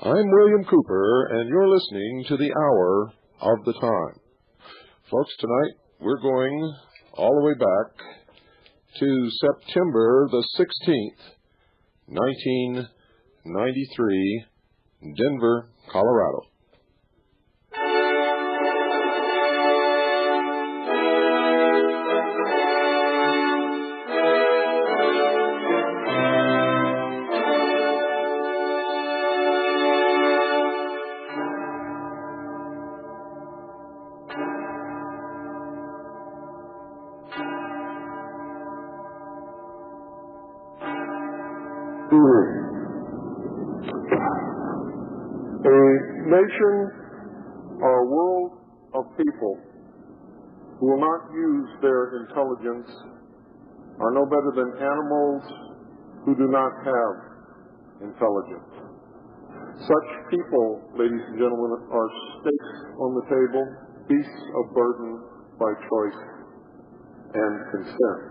I'm William Cooper, and you're listening to the Hour of the Time. Folks, tonight we're going all the way back to September the 16th, 1993, Denver, Colorado. A nation or a world of people who will not use their intelligence are no better than animals who do not have intelligence. Such people, ladies and gentlemen, are stakes on the table, beasts of burden by choice and consent.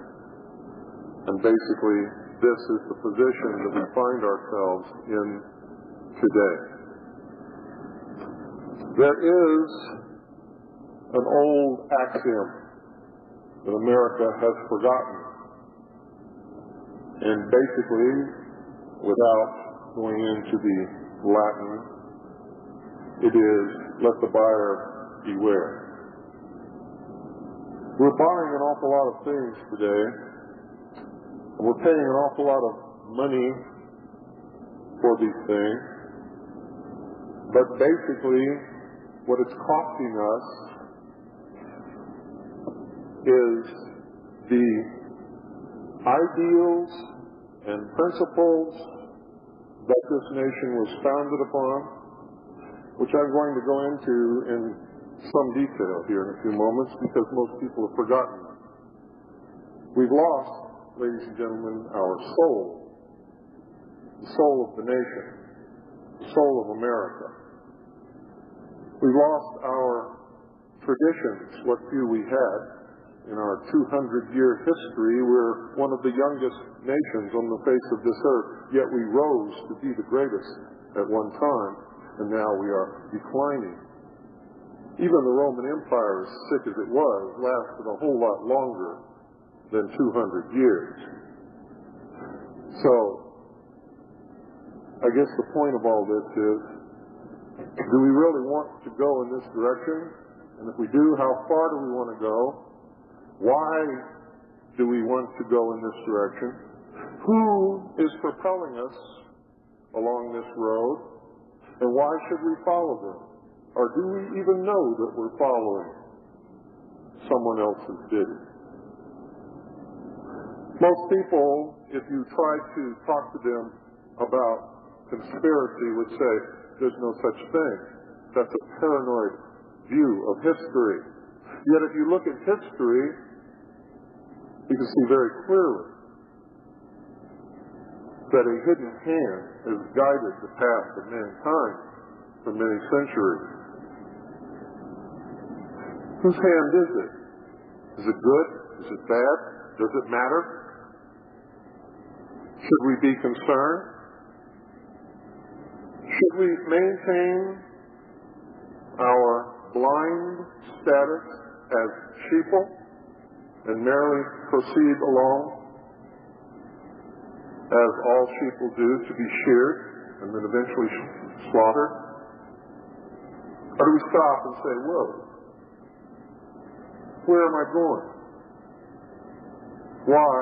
And basically, this is the position that we find ourselves in today. There is an old axiom that America has forgotten. And basically, without going into the Latin, it is, let the buyer beware. We're buying an awful lot of things today. We're paying an awful lot of money for these things. But basically, what it's costing us is the ideals and principles that this nation was founded upon, which I'm going to go into in some detail here in a few moments because most people have forgotten them. We've lost, ladies and gentlemen, our soul, the soul of the nation, the soul of America. We've lost our traditions, what few we had. In our 200-year history, we're one of the youngest nations on the face of this earth, yet we rose to be the greatest at one time, and now we are declining. Even the Roman Empire, as sick as it was, lasted a whole lot longer than 200 years. So, I guess the point of all this is, do we really want to go in this direction? And if we do, how far do we want to go? Why do we want to go in this direction? Who is propelling us along this road? And why should we follow them? Or do we even know that we're following someone else's bidding? Most people, if you try to talk to them about conspiracy, would say, there's no such thing. That's a paranoid view of history. Yet if you look at history, you can see very clearly that a hidden hand has guided the path of mankind for many centuries. Whose hand is it? Is it good? Is it bad? Does it matter? Should we be concerned? Should we maintain our blind status as sheeple and merely proceed along as all sheep will do, to be sheared and then eventually slaughtered? Or do we stop and say, whoa, where am I going? Why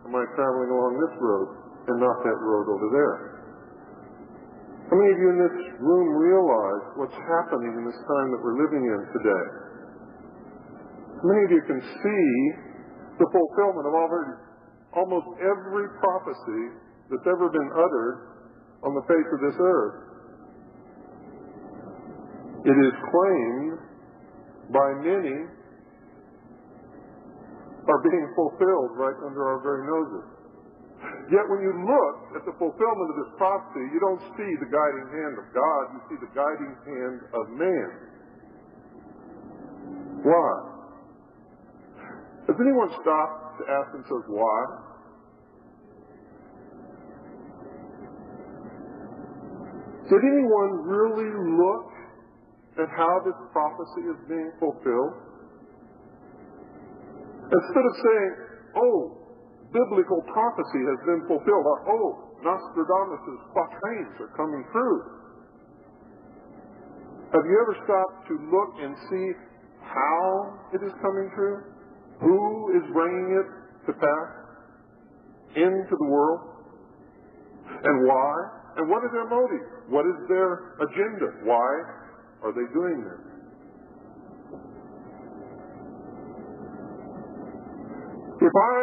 am I traveling along this road and not that road over there. How many of you in this room realize what's happening in this time that we're living in today? How many of you can see the fulfillment of almost every prophecy that's ever been uttered on the face of this earth? It is claimed by many are being fulfilled right under our very noses. Yet when you look at the fulfillment of this prophecy, you don't see the guiding hand of God, you see the guiding hand of man. Why? Has anyone stopped to ask themselves why? Did anyone really look at how this prophecy is being fulfilled? Instead of saying, oh, biblical prophecy has been fulfilled, or oh, Nostradamus' quatrains are coming true. Have you ever stopped to look and see how it is coming true? Who is bringing it to pass into the world? And why? And what are their motives? What is their agenda? Why are they doing this? If I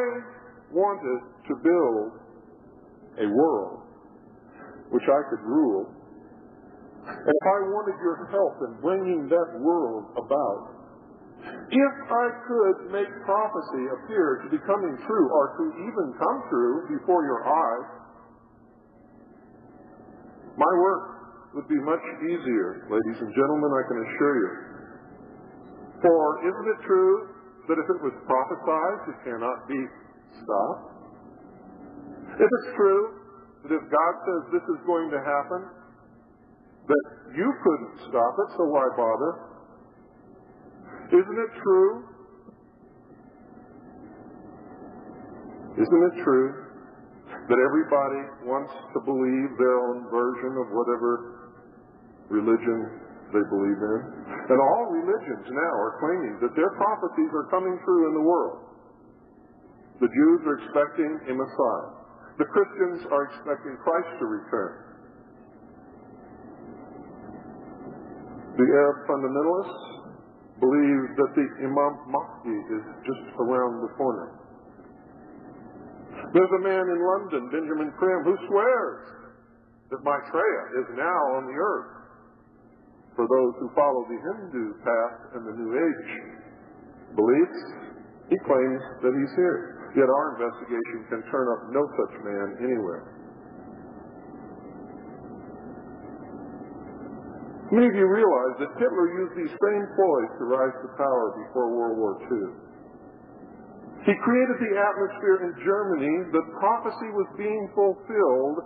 wanted to build a world which I could rule, and if I wanted your help in bringing that world about, if I could make prophecy appear to be coming true, or to even come true before your eyes, my work would be much easier, ladies and gentlemen, I can assure you. For isn't it true that if it was prophesied, it cannot be stopped? If it's true that if God says this is going to happen, that you couldn't stop it, so why bother? Isn't it true? Isn't it true that everybody wants to believe their own version of whatever religion they believe in? And all religions now are claiming that their prophecies are coming true in the world. The Jews are expecting a Messiah. The Christians are expecting Christ to return. The Arab fundamentalists believe that the Imam Mahdi is just around the corner. There's a man in London, Benjamin Creme, who swears that Maitreya is now on the earth. For those who follow the Hindu path and the New Age beliefs, he claims that he's here. Yet our investigation can turn up no such man anywhere. Many of you realize that Hitler used these same ploys to rise to power before World War II. He created the atmosphere in Germany that prophecy was being fulfilled,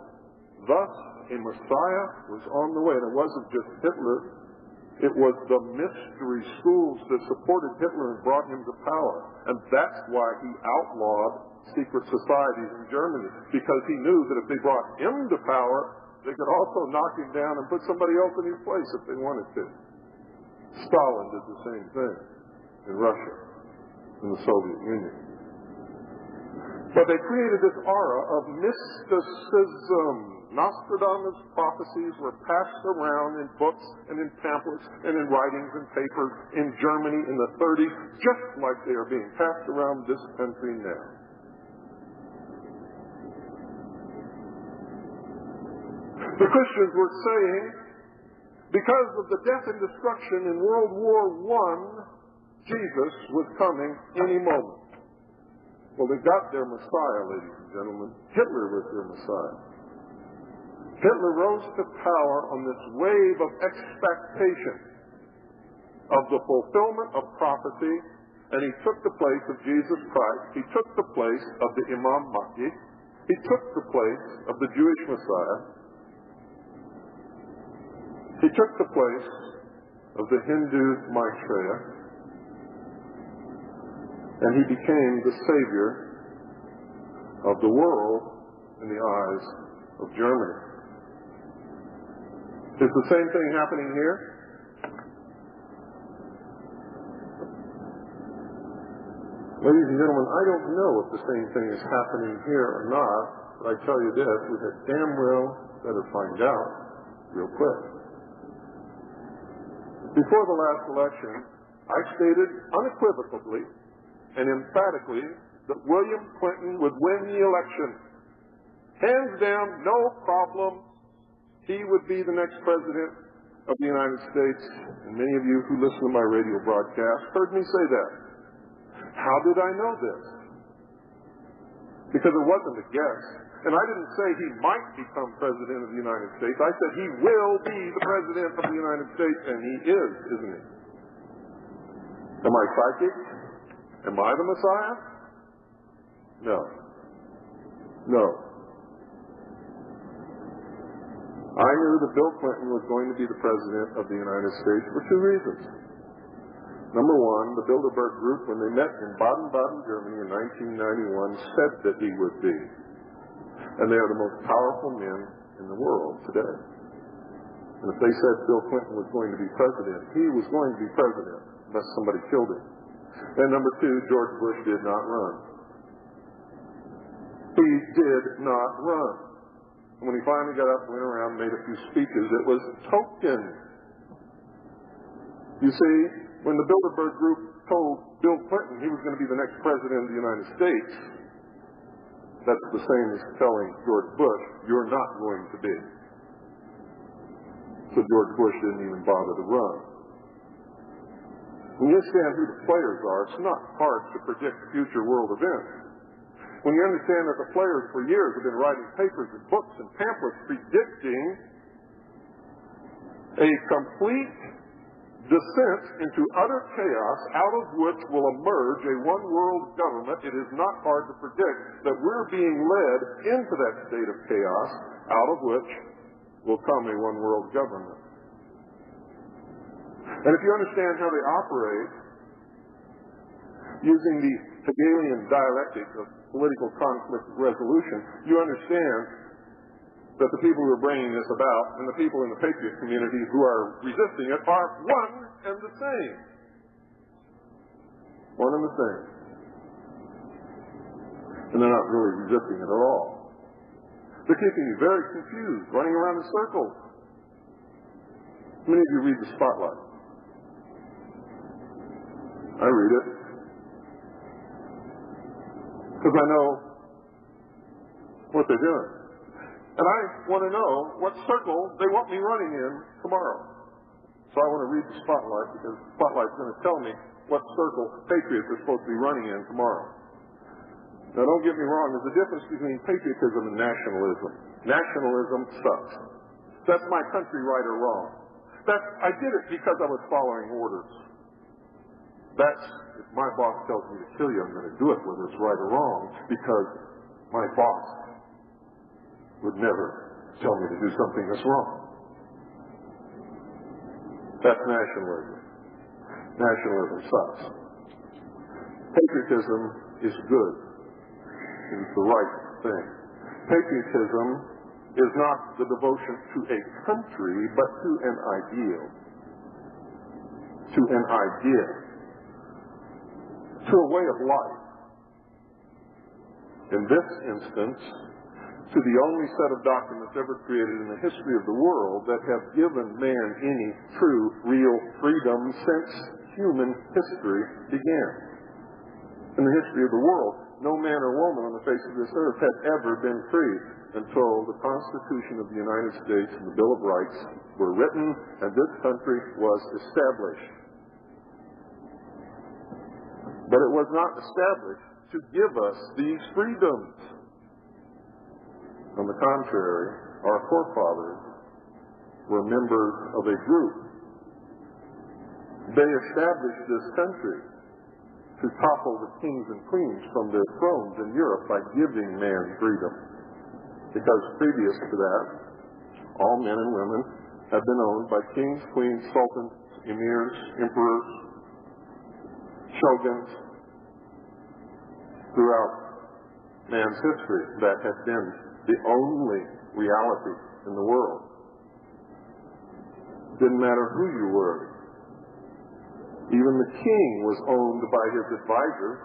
thus a Messiah was on the way. And it wasn't just Hitler, it was the mystery schools that supported Hitler and brought him to power. And that's why he outlawed secret societies in Germany, because he knew that if they brought him to power, they could also knock him down and put somebody else in his place if they wanted to. Stalin did the same thing in Russia, in the Soviet Union. But they created this aura of mysticism. Nostradamus' prophecies were passed around in books and in pamphlets and in writings and papers in Germany in the 30s, just like they are being passed around this country now. The Christians were saying, because of the death and destruction in World War I, Jesus was coming any moment. Well, they got their Messiah, ladies and gentlemen. Hitler was their Messiah. Hitler rose to power on this wave of expectation of the fulfillment of prophecy, and he took the place of Jesus Christ. He took the place of the Imam Mahdi. He took the place of the Jewish Messiah. He took the place of the Hindu Maitreya, and he became the savior of the world in the eyes of Germany. Is the same thing happening here? Ladies and gentlemen, I don't know if the same thing is happening here or not, but I tell you this, we had damn well better find out real quick. Before the last election, I stated unequivocally and emphatically that William Clinton would win the election. Hands down, no problem. He would be the next president of the United States. And many of you who listen to my radio broadcast heard me say that. How did I know this? Because it wasn't a guess. And I didn't say he might become president of the United States. I said he will be the president of the United States, and he is, isn't he? Am I psychic? Am I the Messiah? No. No. I knew that Bill Clinton was going to be the president of the United States for two reasons. Number one, the Bilderberg Group, when they met in Baden-Baden, Germany in 1991, said that he would be. And they are the most powerful men in the world today. And if they said Bill Clinton was going to be president, he was going to be president unless somebody killed him. And number two, George Bush did not run. He did not run. And when he finally got up, went around, made a few speeches, it was token. You see, when the Bilderberg Group told Bill Clinton he was going to be the next president of the United States, that's the same as telling George Bush, you're not going to be. So George Bush didn't even bother to run. When you understand who the players are, it's not hard to predict future world events. When you understand that the players for years have been writing papers and books and pamphlets predicting a complete descent into utter chaos out of which will emerge a one-world government, it is not hard to predict that we're being led into that state of chaos out of which will come a one-world government. And if you understand how they operate using the Hegelian dialectic of political conflict resolution, you understand that the people who are bringing this about and the people in the patriot community who are resisting it are one and the same. One and the same. And they're not really resisting it at all. They're keeping you very confused, running around in circles. How many of you read the Spotlight? I read it. Because I know what they're doing. And I want to know what circle they want me running in tomorrow. So I want to read the Spotlight, because the Spotlight's going to tell me what circle patriots are supposed to be running in tomorrow. Now, don't get me wrong. There's a difference between patriotism and nationalism. Nationalism sucks. That's my country right or wrong. I did it because I was following orders. That's, if my boss tells me to kill you, I'm going to do it whether it's right or wrong, because my boss would never tell me to do something that's wrong. That's nationalism. Nationalism sucks. Patriotism is good. It is the right thing. Patriotism is not the devotion to a country, but to an ideal. To an idea. To a way of life. In this instance, to the only set of documents ever created in the history of the world that have given man any true, real freedom since human history began. In the history of the world, no man or woman on the face of this earth had ever been free until the Constitution of the United States and the Bill of Rights were written and this country was established. But it was not established to give us these freedoms. On the contrary, our forefathers were members of a group. They established this country to topple the kings and queens from their thrones in Europe by giving man freedom. Because previous to that, all men and women have been owned by kings, queens, sultans, emirs, emperors, shoguns, throughout man's history. That had been the only reality in the world. Didn't matter who you were. Even the king was owned by his advisors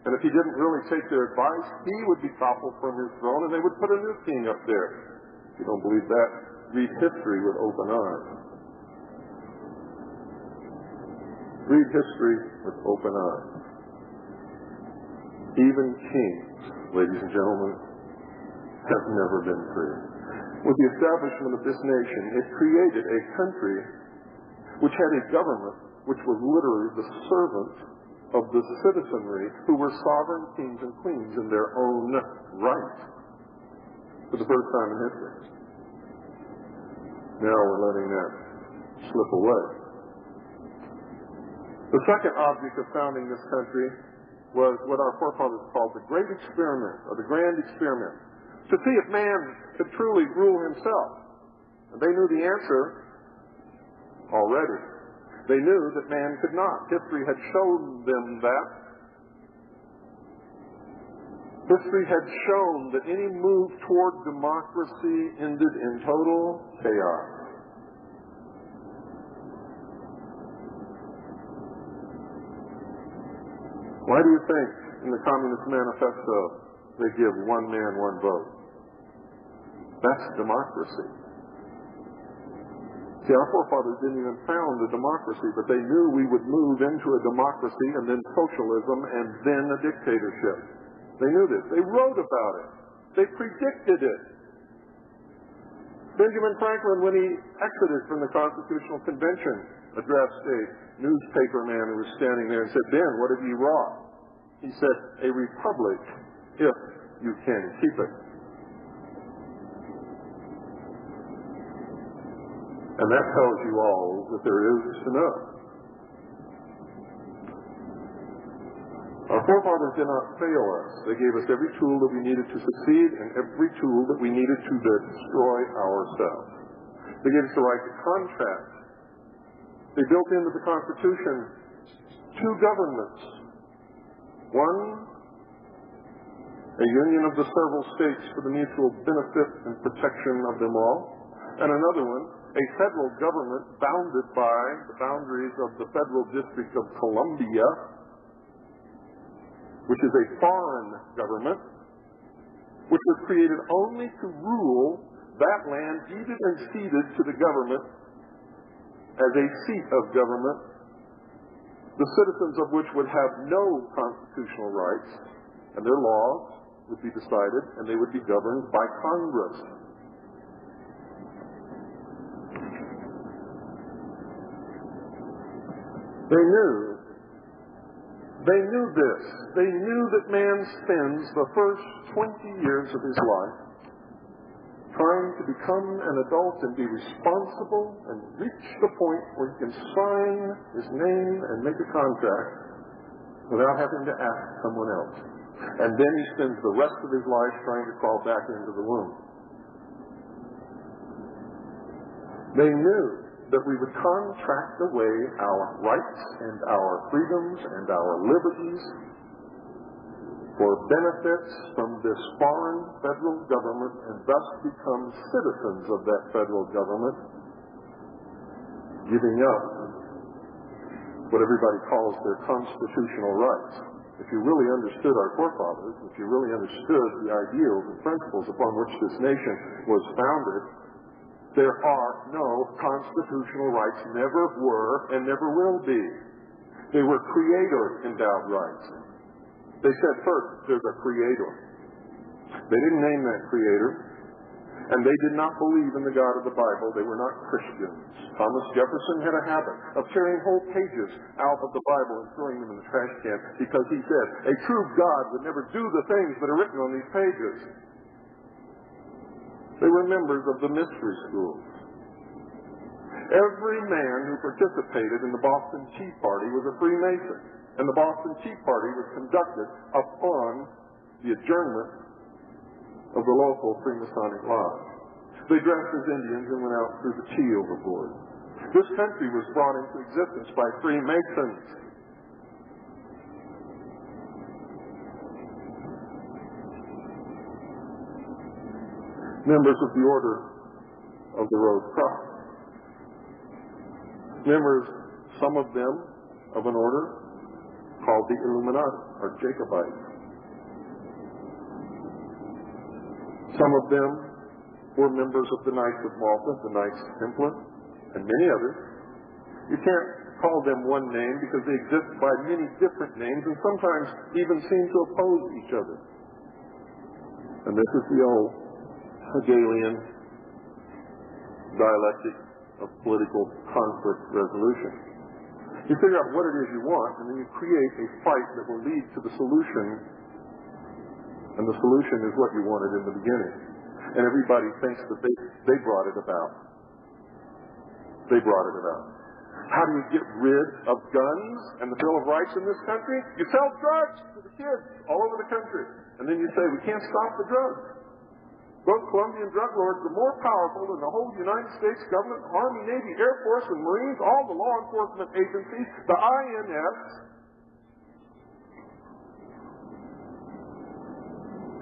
And if he didn't really take their advice, he would be toppled from his throne and they would put a new king up there. If you don't believe that, read history with open eyes. Read history with open eyes. Even kings, ladies and gentlemen, have never been free. With the establishment of this nation, it created a country which had a government which was literally the servant of the citizenry who were sovereign kings and queens in their own right for the first time in history. Now we're letting that slip away. The second object of founding this country was what our forefathers called the Great Experiment, or the Grand Experiment, to see if man could truly rule himself. And they knew the answer already. They knew that man could not. History had shown them that. History had shown that any move toward democracy ended in total chaos. Why do you think in the Communist Manifesto they give one man, one vote? That's democracy. See, our forefathers didn't even found a democracy, but they knew we would move into a democracy and then socialism and then a dictatorship. They knew this. They wrote about it. They predicted it. Benjamin Franklin, when he exited from the Constitutional Convention, addressed a newspaper man who was standing there and said, "Ben, what have you wrought?" He said, "A republic, if you can keep it." And that tells you all that there is to know. Our forefathers did not fail us. They gave us every tool that we needed to succeed and every tool that we needed to destroy ourselves. They gave us the right to contract. They built into the Constitution two governments. One, a union of the several states for the mutual benefit and protection of them all. And another one, a federal government bounded by the boundaries of the Federal District of Columbia, which is a foreign government, which was created only to rule that land deeded and ceded to the government as a seat of government, the citizens of which would have no constitutional rights, and their laws would be decided, and they would be governed by Congress. They knew this. They knew that man spends the first 20 years of his life trying to become an adult and be responsible and reach the point where he can sign his name and make a contract without having to ask someone else. And then he spends the rest of his life trying to crawl back into the womb. They knew that we would contract away our rights and our freedoms and our liberties for benefits from this foreign federal government and thus become citizens of that federal government, giving up what everybody calls their constitutional rights. If you really understood our forefathers, if you really understood the ideals and principles upon which this nation was founded, there are no constitutional rights, never were, and never will be. They were creator-endowed rights. They said first, there's a creator. They didn't name that creator, and they did not believe in the God of the Bible. They were not Christians. Thomas Jefferson had a habit of tearing whole pages out of the Bible and throwing them in the trash can because he said, a true God would never do the things that are written on these pages. They were members of the mystery schools. Every man who participated in the Boston Tea Party was a Freemason, and the Boston Tea Party was conducted upon the adjournment of the local Freemasonic lodge. They dressed as Indians and went out through the tea overboard. This country was brought into existence by Freemasons. Members of the Order of the Rose Cross. Members, some of them, of an order called the Illuminati. are Jacobites. Some of them were members of the Knights of Malta, the Knights Templar, and many others. You can't call them one name because they exist by many different names and sometimes even seem to oppose each other. And this is the old Hegelian dialectic of political conflict resolution. You figure out what it is you want, and then you create a fight that will lead to the solution, and the solution is what you wanted in the beginning. And everybody thinks that they brought it about. They brought it about. How do you get rid of guns and the Bill of Rights in this country? You sell drugs to the kids all over the country. And then you say, we can't stop the drugs. Those Colombian drug lords are more powerful than the whole United States government, Army, Navy, Air Force, and Marines, all the law enforcement agencies, the INS.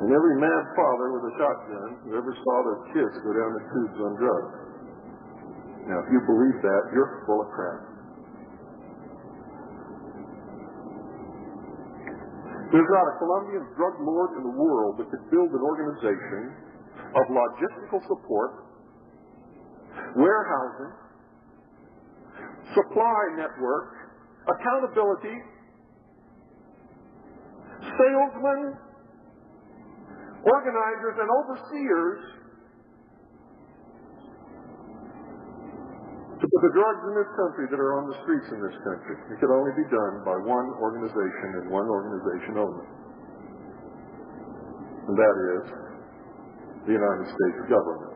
And every mad father with a shotgun who ever saw their kids go down the tubes on drugs. Now, if you believe that, you're full of crap. There's not a Colombian drug lord in the world that could build an organization of logistical support, warehousing, supply network, accountability, salesmen, organizers, and overseers to put the drugs in this country that are on the streets in this country. It could only be done by one organization and one organization only. And that is the United States government.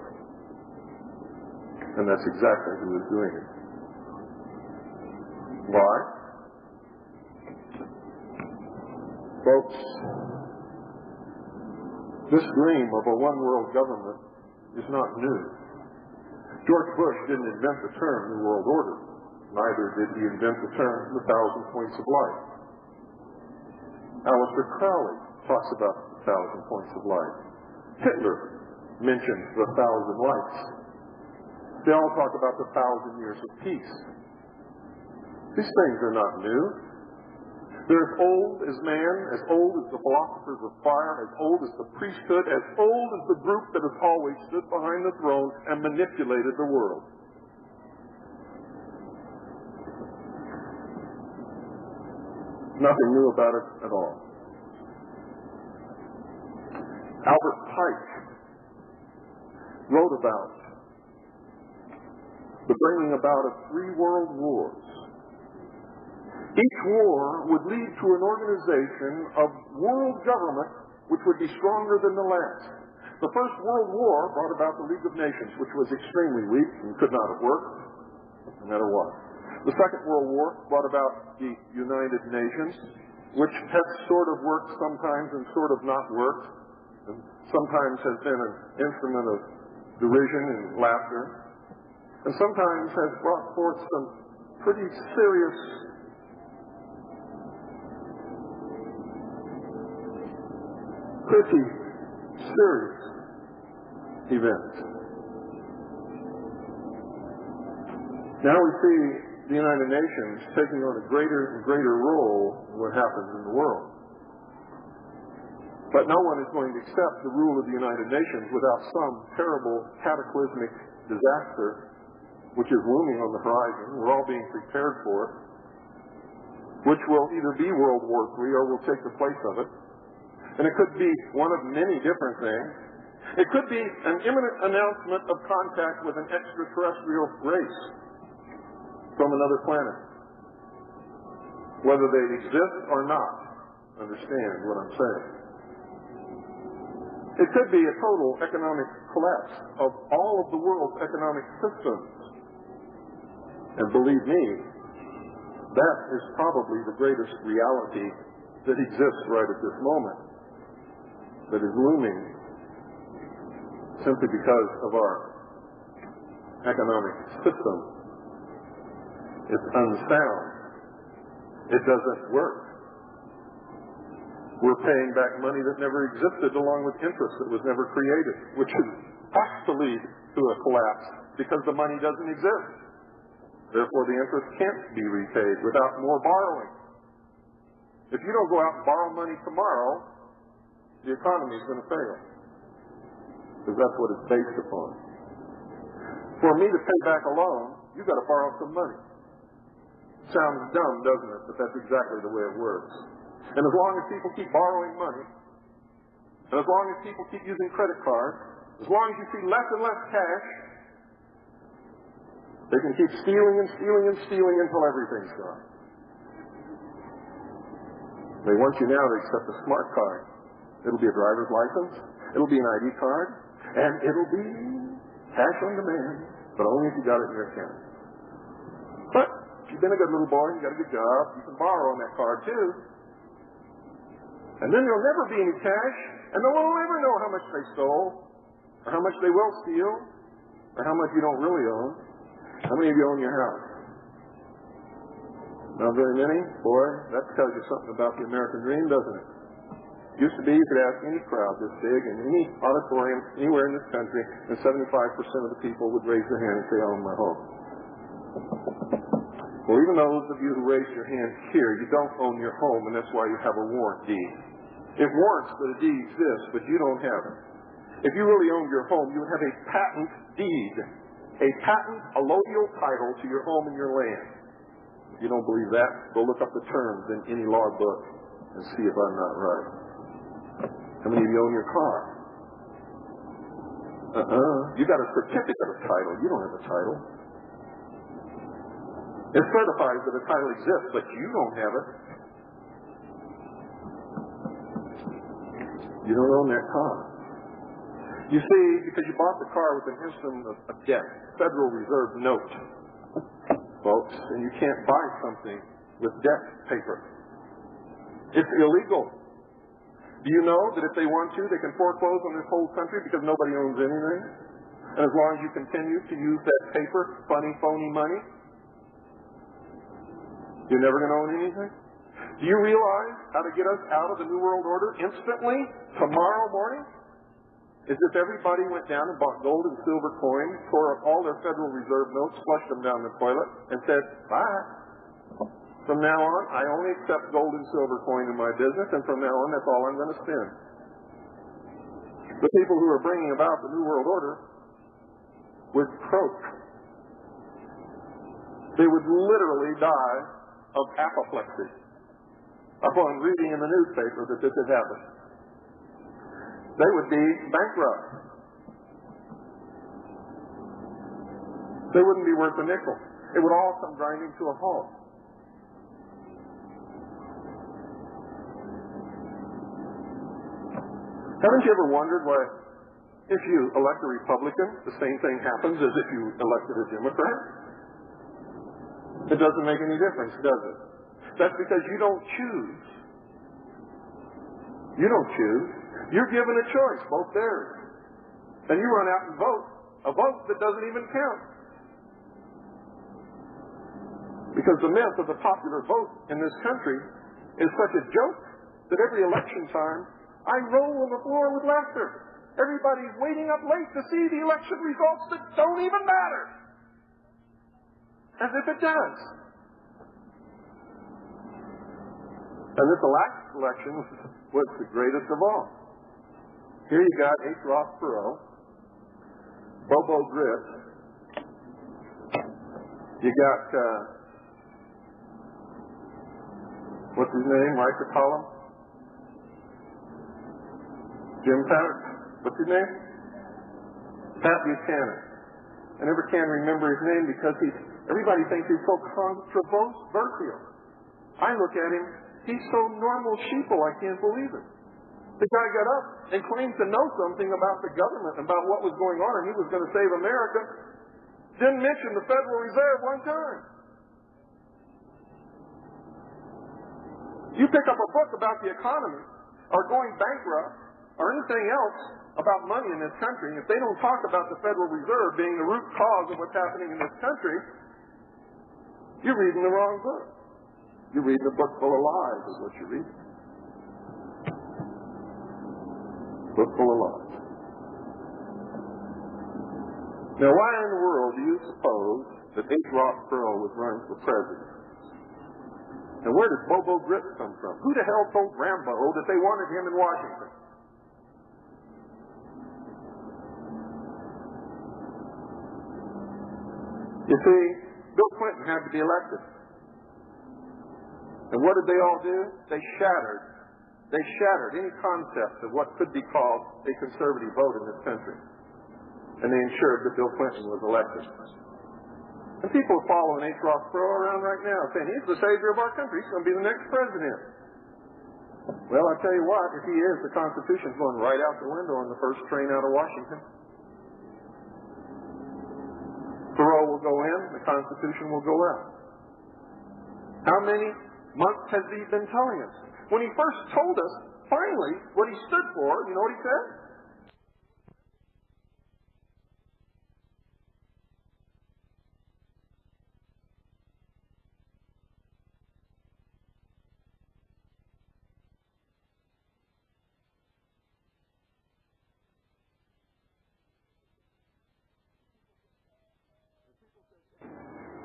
And that's exactly who is doing it. Why? Folks, this dream of a one-world government is not new. George Bush didn't invent the term New World Order. Neither did he invent the term the 1,000 Points of Light. Aleister Crowley talks about the 1,000 Points of Light. Hitler mentioned the 1,000 Lights. They all talk about the 1,000 years of peace. These things are not new. They're as old as man, as old as the philosophers of fire, as old as the priesthood, as old as the group that has always stood behind the throne and manipulated the world. Nothing new about it at all. Albert Pike wrote about the bringing about of 3 world wars. Each war would lead to an organization of world government which would be stronger than the last. The First World War brought about the League of Nations, which was extremely weak and could not have worked, no matter what. The Second World War brought about the United Nations, which has sort of worked sometimes and sort of not worked, and sometimes has been an instrument of derision and laughter, and sometimes has brought forth some pretty serious events. Now we see the United Nations taking on a greater and greater role in what happens in the world. But no one is going to accept the rule of the United Nations without some terrible cataclysmic disaster which is looming on the horizon. We're all being prepared for it, which will either be World War III or will take the place of it. And it could be one of many different things. It could be an imminent announcement of contact with an extraterrestrial race from another planet. Whether they exist or not, understand what I'm saying. It could be a total economic collapse of all of the world's economic systems. And believe me, that is probably the greatest reality that exists right at this moment, that is looming simply because of our economic system. It's unsound. It doesn't work. We're paying back money that never existed along with interest that was never created, which has to lead to a collapse because the money doesn't exist. Therefore, the interest can't be repaid without more borrowing. If you don't go out and borrow money tomorrow, the economy is going to fail. Because that's what it's based upon. For me to pay back a loan, you've got to borrow some money. Sounds dumb, doesn't it? But that's exactly the way it works. And as long as people keep borrowing money, and as long as people keep using credit cards, as long as you see less and less cash, they can keep stealing and stealing and stealing until everything's gone. They want you now to accept a smart card. It'll be a driver's license, it'll be an ID card, and it'll be cash on demand, but only if you got it in your account. But if you've been a good little boy, you got a good job, you can borrow on that card too. And then there'll never be any cash, and no one will ever know how much they stole, or how much they will steal, or how much you don't really own. How many of you own your house? Not very many? Boy, that tells you something about the American dream, doesn't it? Used to be you could ask any crowd this big in any auditorium anywhere in this country, and 75% of the people would raise their hand and say, I own my home. Well, even those of you who raised your hand here, you don't own your home, and that's why you have a warrant deed. It warrants that a deed exists, but you don't have it. If you really owned your home, you would have a patent deed, a patent allodial title to your home and your land. If you don't believe that, go look up the terms in any law book and see if I'm not right. How many of you own your car? You got a certificate of title. You don't have a title. It certifies that a title exists, but you don't have it. You don't own that car. You see, because you bought the car with an instrument of debt, Federal Reserve note, folks, and you can't buy something with debt paper. It's illegal. Do you know that if they want to, they can foreclose on this whole country because nobody owns anything? And as long as you continue to use that paper, funny, phony money, you're never going to own anything? Do you realize how to get us out of the New World Order instantly, tomorrow morning? Is if everybody went down and bought gold and silver coins, tore up all their Federal Reserve notes, flushed them down the toilet, and said, bye. From now on, I only accept gold and silver coin in my business, and from now on, that's all I'm going to spend. The people who are bringing about the New World Order would croak. They would literally die of apoplexy upon reading in the newspaper that this had happened. They would be bankrupt. They wouldn't be worth a nickel. It would all come grinding to a halt. Haven't you ever wondered why, if you elect a Republican, the same thing happens as if you elected a Democrat? It doesn't make any difference, does it? That's because you don't choose. You don't choose. You're given a choice, both theirs. And you run out and vote, a vote that doesn't even count. Because the myth of the popular vote in this country is such a joke that every election time, I roll on the floor with laughter. Everybody's waiting up late to see the election results that don't even matter. As if it does. And this last election was the greatest of all. Here you got H. Ross Perot, Bobo Griff. You got, what's his name, Riker Collum? Jim Pat, what's his name? Pat Buchanan. I never can remember his name because everybody thinks he's so controversial. I look at him, he's so normal sheeple, I can't believe it. The guy got up and claimed to know something about the government, about what was going on, and he was going to save America. Didn't mention the Federal Reserve one time. You pick up a book about the economy, or going bankrupt, or anything else about money in this country, if they don't talk about the Federal Reserve being the root cause of what's happening in this country, you're reading the wrong book. You're reading a book full of lies is what you're reading. Book full of lies. Now, why in the world do you suppose that H. Ross Perot was running for president? And where did Bobo Grip come from? Who the hell told Rambo that they wanted him in Washington? You see, Bill Clinton had to be elected. And what did they all do? They shattered any concept of what could be called a conservative vote in this country. And they ensured that Bill Clinton was elected. And people are following H. Ross Perot around right now, saying he's the savior of our country. He's going to be the next president. Well, I tell you what, if he is, the Constitution's going right out the window on the first train out of Washington. Perot will go in, the Constitution will go out. How many months has he been telling us? When he first told us, finally, what he stood for, you know what he said?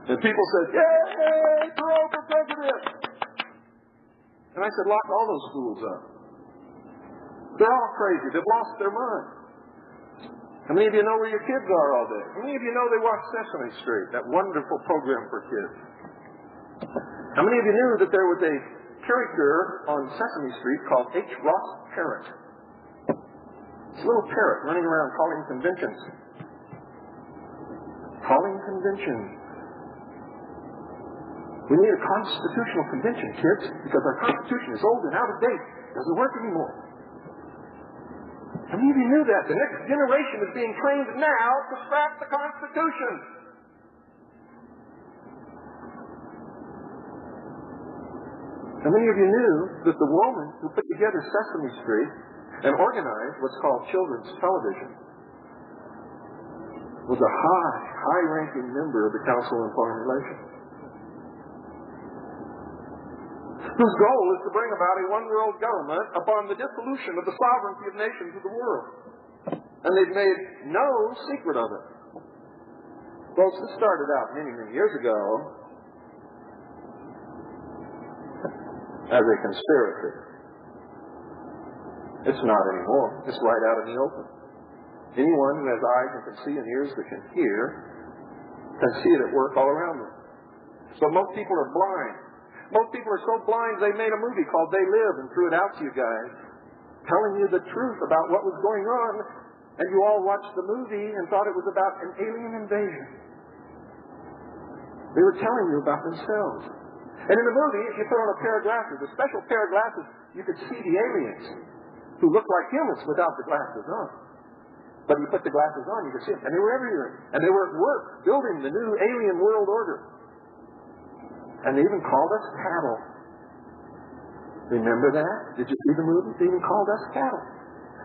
And people said, yay, Perot for president. And I said, lock all those fools up. They're all crazy. They've lost their mind. How many of you know where your kids are all day? How many of you know they watch Sesame Street, that wonderful program for kids? How many of you knew that there was a character on Sesame Street called H. Ross Parrot? It's a little parrot running around calling conventions. Calling conventions. We need a constitutional convention, kids, because our Constitution is old and out of date. It doesn't work anymore. How many of you knew that? The next generation is being trained now to scrap the Constitution. How many of you knew that the woman who put together Sesame Street and organized what's called children's television was a high-ranking member of the Council on Foreign Relations, whose goal is to bring about a one-world government upon the dissolution of the sovereignty of nations of the world. And they've made no secret of it. Folks, this started out many, many years ago as a conspiracy. It's not anymore. It's right out in the open. Anyone who has eyes that can see and ears that can hear can see it at work all around them. So most people are blind. Most people are so blind they made a movie called They Live and threw it out to you guys, telling you the truth about what was going on, and you all watched the movie and thought it was about an alien invasion. They were telling you about themselves. And in the movie, if you put on a pair of glasses, a special pair of glasses, you could see the aliens who looked like humans without the glasses on. But you put the glasses on, you could see them. And they were everywhere. And they were at work building the new alien world order. And they even called us cattle. Remember that? Did you see the movie? They even called us cattle.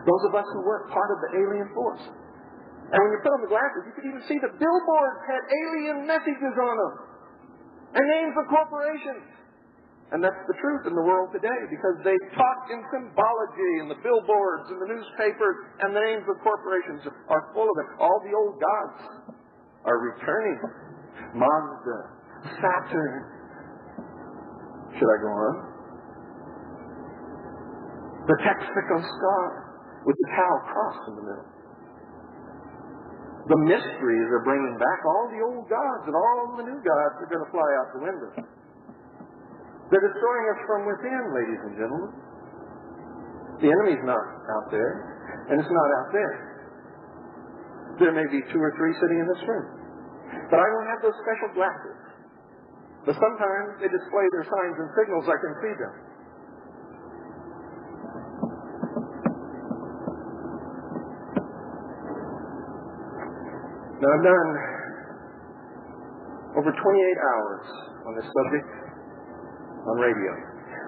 Those of us who weren't part of the alien force. And when you put on the glasses, you could even see the billboards had alien messages on them. And names of corporations. And that's the truth in the world today, because they talk in symbology, and the billboards and the newspapers and the names of corporations are full of it. All the old gods are returning. Mazda, Saturn. Should I go on? The Texaco star with the cow cross in the middle. The mysteries are bringing back all the old gods, and all the new gods are going to fly out the window. They're destroying us from within, ladies and gentlemen. The enemy's not out there, and it's not out there. There may be 2 or 3 sitting in this room. But I don't have those special glasses. But sometimes they display their signs and signals. I can see them. Now, I've done over 28 hours on this subject on radio.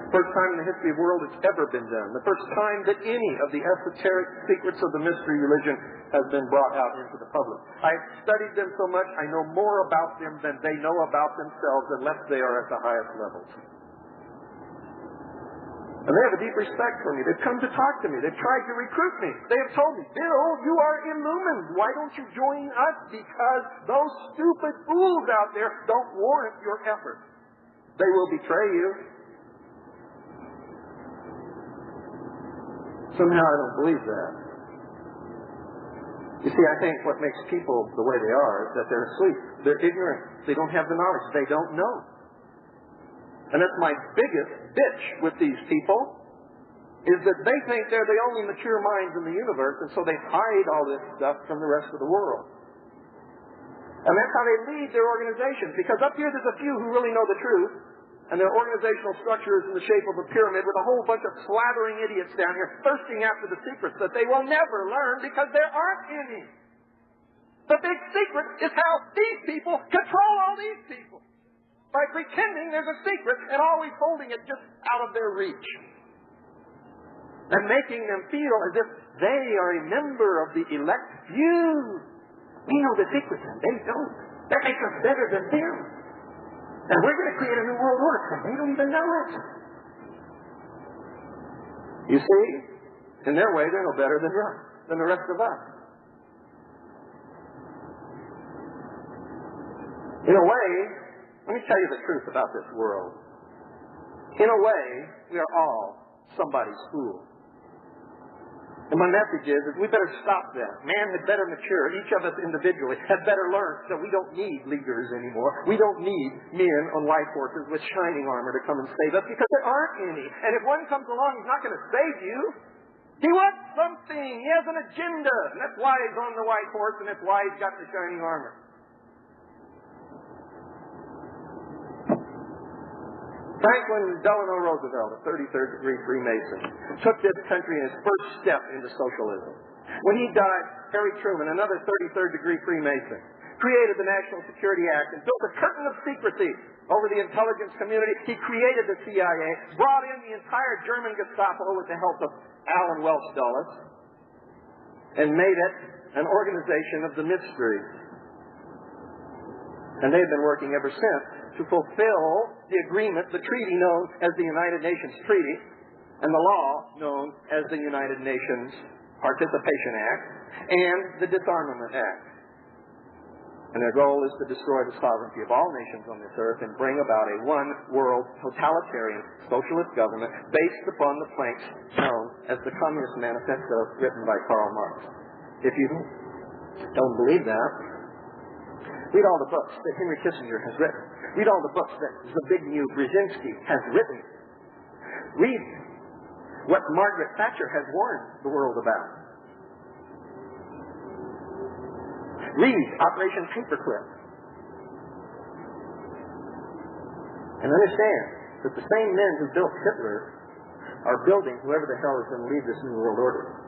First time in the history of the world it's ever been done. The first time that any of the esoteric secrets of the mystery religion has been brought out into the public. I've studied them so much, I know more about them than they know about themselves, unless they are at the highest levels. And they have a deep respect for me. They've come to talk to me. They've tried to recruit me. They have told me, Bill, you are illumined. Why don't you join us? Because those stupid fools out there don't warrant your effort. They will betray you. Somehow I don't believe that. You see, I think what makes people the way they are is that they're asleep. They're ignorant. They don't have the knowledge. They don't know. And that's my biggest bitch with these people, is that they think they're the only mature minds in the universe, and so they hide all this stuff from the rest of the world. And that's how they lead their organizations, because up here there's a few who really know the truth, and their organizational structure is in the shape of a pyramid with a whole bunch of slathering idiots down here thirsting after the secrets that they will never learn because there aren't any. The big secret is how these people control all these people, by pretending there's a secret and always holding it just out of their reach, and making them feel as if they are a member of the elect few. We know the secret and they don't. That makes us better than them. And we're going to create a new world order, and they don't even know it. You see, in their way, they're no better than the rest of us. In a way, let me tell you the truth about this world. In a way, we are all somebody's fool. And my message is we better stop that. Man had better mature. Each of us individually had better learn that we don't need leaders anymore. We don't need men on white horses with shining armor to come and save us, because there aren't any. And if one comes along, he's not going to save you. He wants something. He has an agenda. And that's why he's on the white horse, and that's why he's got the shining armor. Franklin Delano Roosevelt, a 33rd degree Freemason, took this country in his first step into socialism. When he died, Harry Truman, another 33rd degree Freemason, created the National Security Act and built a curtain of secrecy over the intelligence community. He created the CIA, brought in the entire German Gestapo with the help of Alan Welch Dulles, and made it an organization of the mystery. And they've been working ever since to fulfill the agreement, the treaty known as the United Nations Treaty, and the law known as the United Nations Participation Act, and the Disarmament Act. And their goal is to destroy the sovereignty of all nations on this earth and bring about a one-world totalitarian socialist government based upon the planks known as the Communist Manifesto written by Karl Marx. If you don't believe that, read all the books that Henry Kissinger has written. Read all the books that Zbigniew Brzezinski has written. Read what Margaret Thatcher has warned the world about. Read Operation Paperclip. And understand that the same men who built Hitler are building whoever the hell is going to lead this new world order.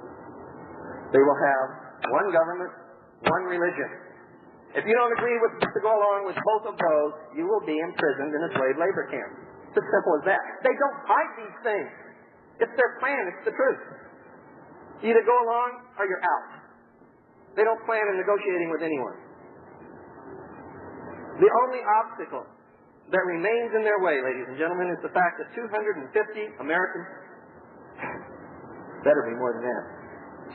They will have one government, one religion. If you don't agree to go along with both of those, you will be imprisoned in a slave labor camp. It's as simple as that. They don't hide these things. It's their plan. It's the truth. You either go along or you're out. They don't plan on negotiating with anyone. The only obstacle that remains in their way, ladies and gentlemen, is the fact that 250 Americans, better be more than that,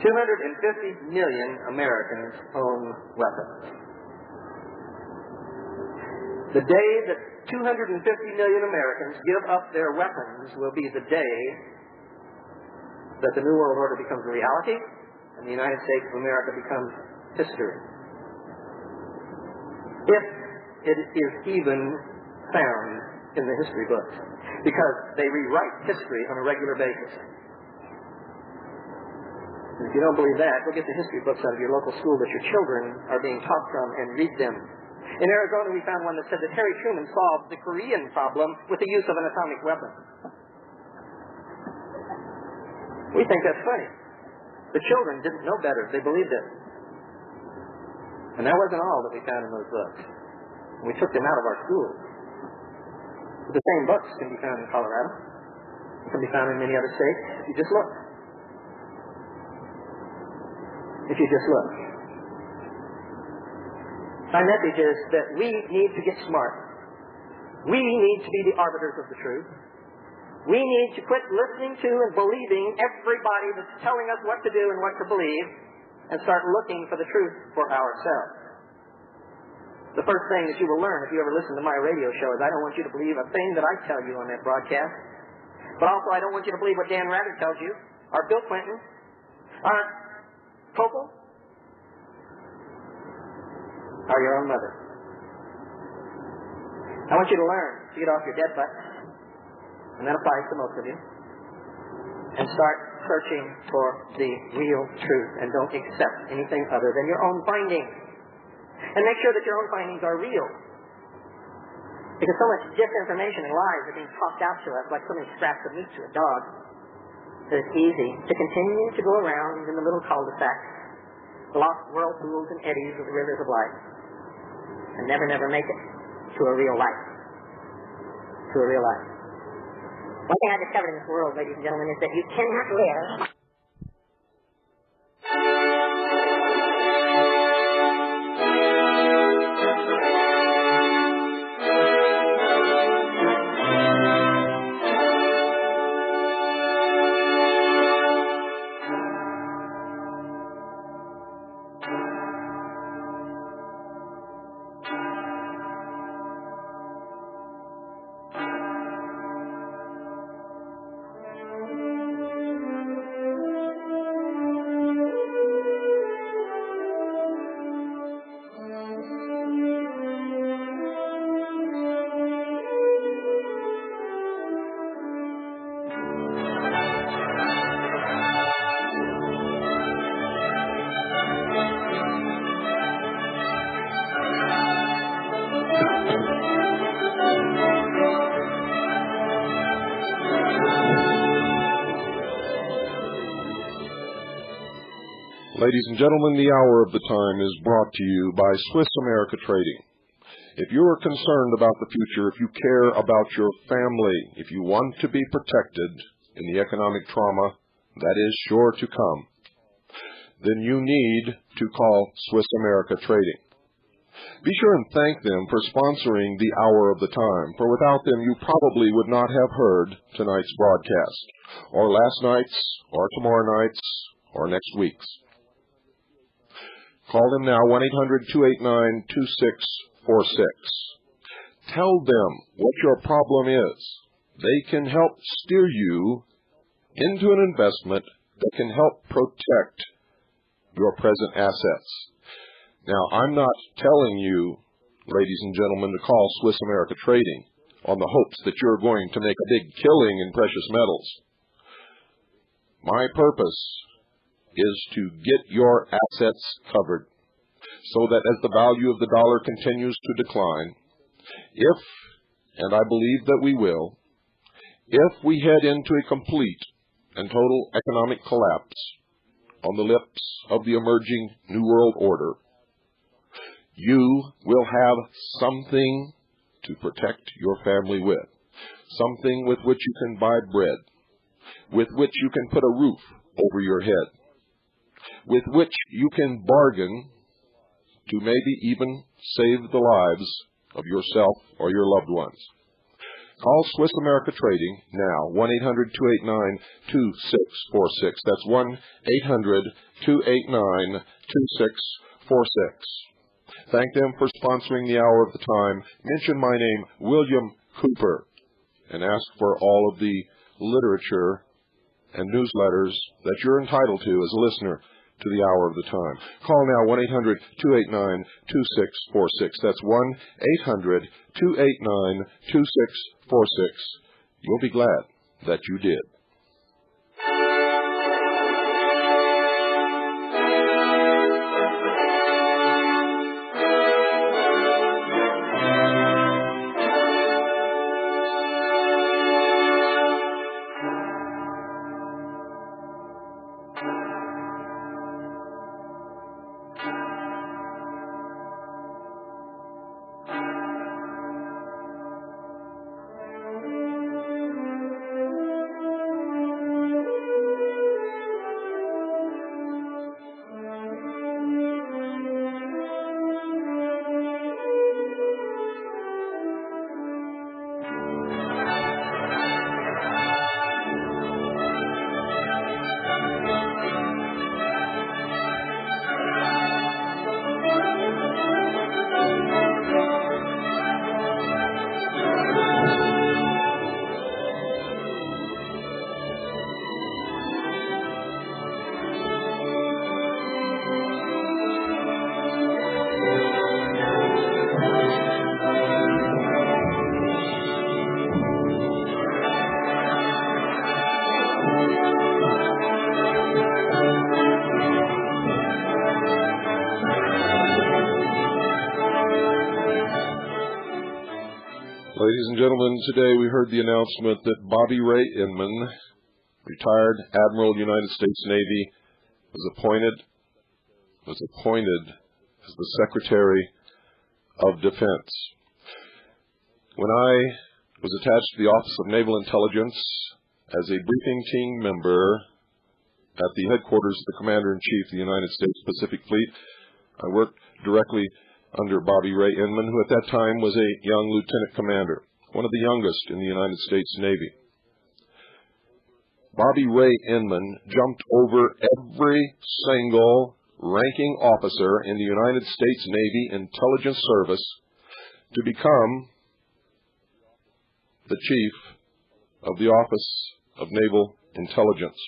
250 million Americans own weapons. The day that 250 million Americans give up their weapons will be the day that the New World Order becomes a reality and the United States of America becomes history. If it is even found in the history books, because they rewrite history on a regular basis. And if you don't believe that, go get the history books out of your local school that your children are being taught from and read them. In Arizona, we found one that said that Harry Truman solved the Korean problem with the use of an atomic weapon. We think that's funny. The children didn't know better. They believed it. And that wasn't all that we found in those books. We took them out of our schools. But the same books can be found in Colorado. They can be found in many other states. If you just look. If you just look. My message is that we need to get smart. We need to be the arbiters of the truth. We need to quit listening to and believing everybody that's telling us what to do and what to believe, and start looking for the truth for ourselves. The first thing that you will learn if you ever listen to my radio show is I don't want you to believe a thing that I tell you on that broadcast. But also I don't want you to believe what Dan Rather tells you, our Bill Clinton, our Pope, or your own mother. I want you to learn to get off your dead butt, and that applies to most of you, and start searching for the real truth, and don't accept anything other than your own findings. And make sure that your own findings are real. Because so much disinformation and lies are being tossed out to us like so many scraps of meat to a dog that it's easy to continue to go around in the little cul-de-sacs, the lost whirlpools and eddies of the rivers of life, and never make it to a real life. To a real life. One thing I discovered in this world, ladies and gentlemen, is that you cannot live. Ladies and gentlemen, the hour of the time is brought to you by Swiss America Trading. If you are concerned about the future, if you care about your family, if you want to be protected in the economic trauma that is sure to come, then you need to call Swiss America Trading. Be sure and thank them for sponsoring the hour of the time, for without them you probably would not have heard tonight's broadcast, or last night's, or tomorrow night's, or next week's. Call them now, 1-800-289-2646. Tell them what your problem is. They can help steer you into an investment that can help protect your present assets. Now, I'm not telling you, ladies and gentlemen, to call Swiss America Trading on the hopes that you're going to make a big killing in precious metals. My purpose is to get your assets covered so that as the value of the dollar continues to decline, if, and I believe that we will, if we head into a complete and total economic collapse on the lips of the emerging New World Order, you will have something to protect your family with, something with which you can buy bread, with which you can put a roof over your head, with which you can bargain to maybe even save the lives of yourself or your loved ones. Call Swiss America Trading now, 1-800-289-2646. That's 1-800-289-2646. Thank them for sponsoring the hour of the time. Mention my name, William Cooper, and ask for all of the literature and newsletters that you're entitled to as a listener to the hour of the time. Call now, 1-800-289-2646. That's 1-800-289-2646. You'll be glad that you did. Ladies and gentlemen, today we heard the announcement that Bobby Ray Inman, retired Admiral, United States Navy, was appointed as the Secretary of Defense. When I was attached to the Office of Naval Intelligence as a briefing team member at the headquarters of the Commander-in-Chief of the United States Pacific Fleet, I worked directly under Bobby Ray Inman, who at that time was a young lieutenant commander, one of the youngest in the United States Navy. Bobby Ray Inman jumped over every single ranking officer in the United States Navy Intelligence Service to become the Chief of the Office of Naval Intelligence.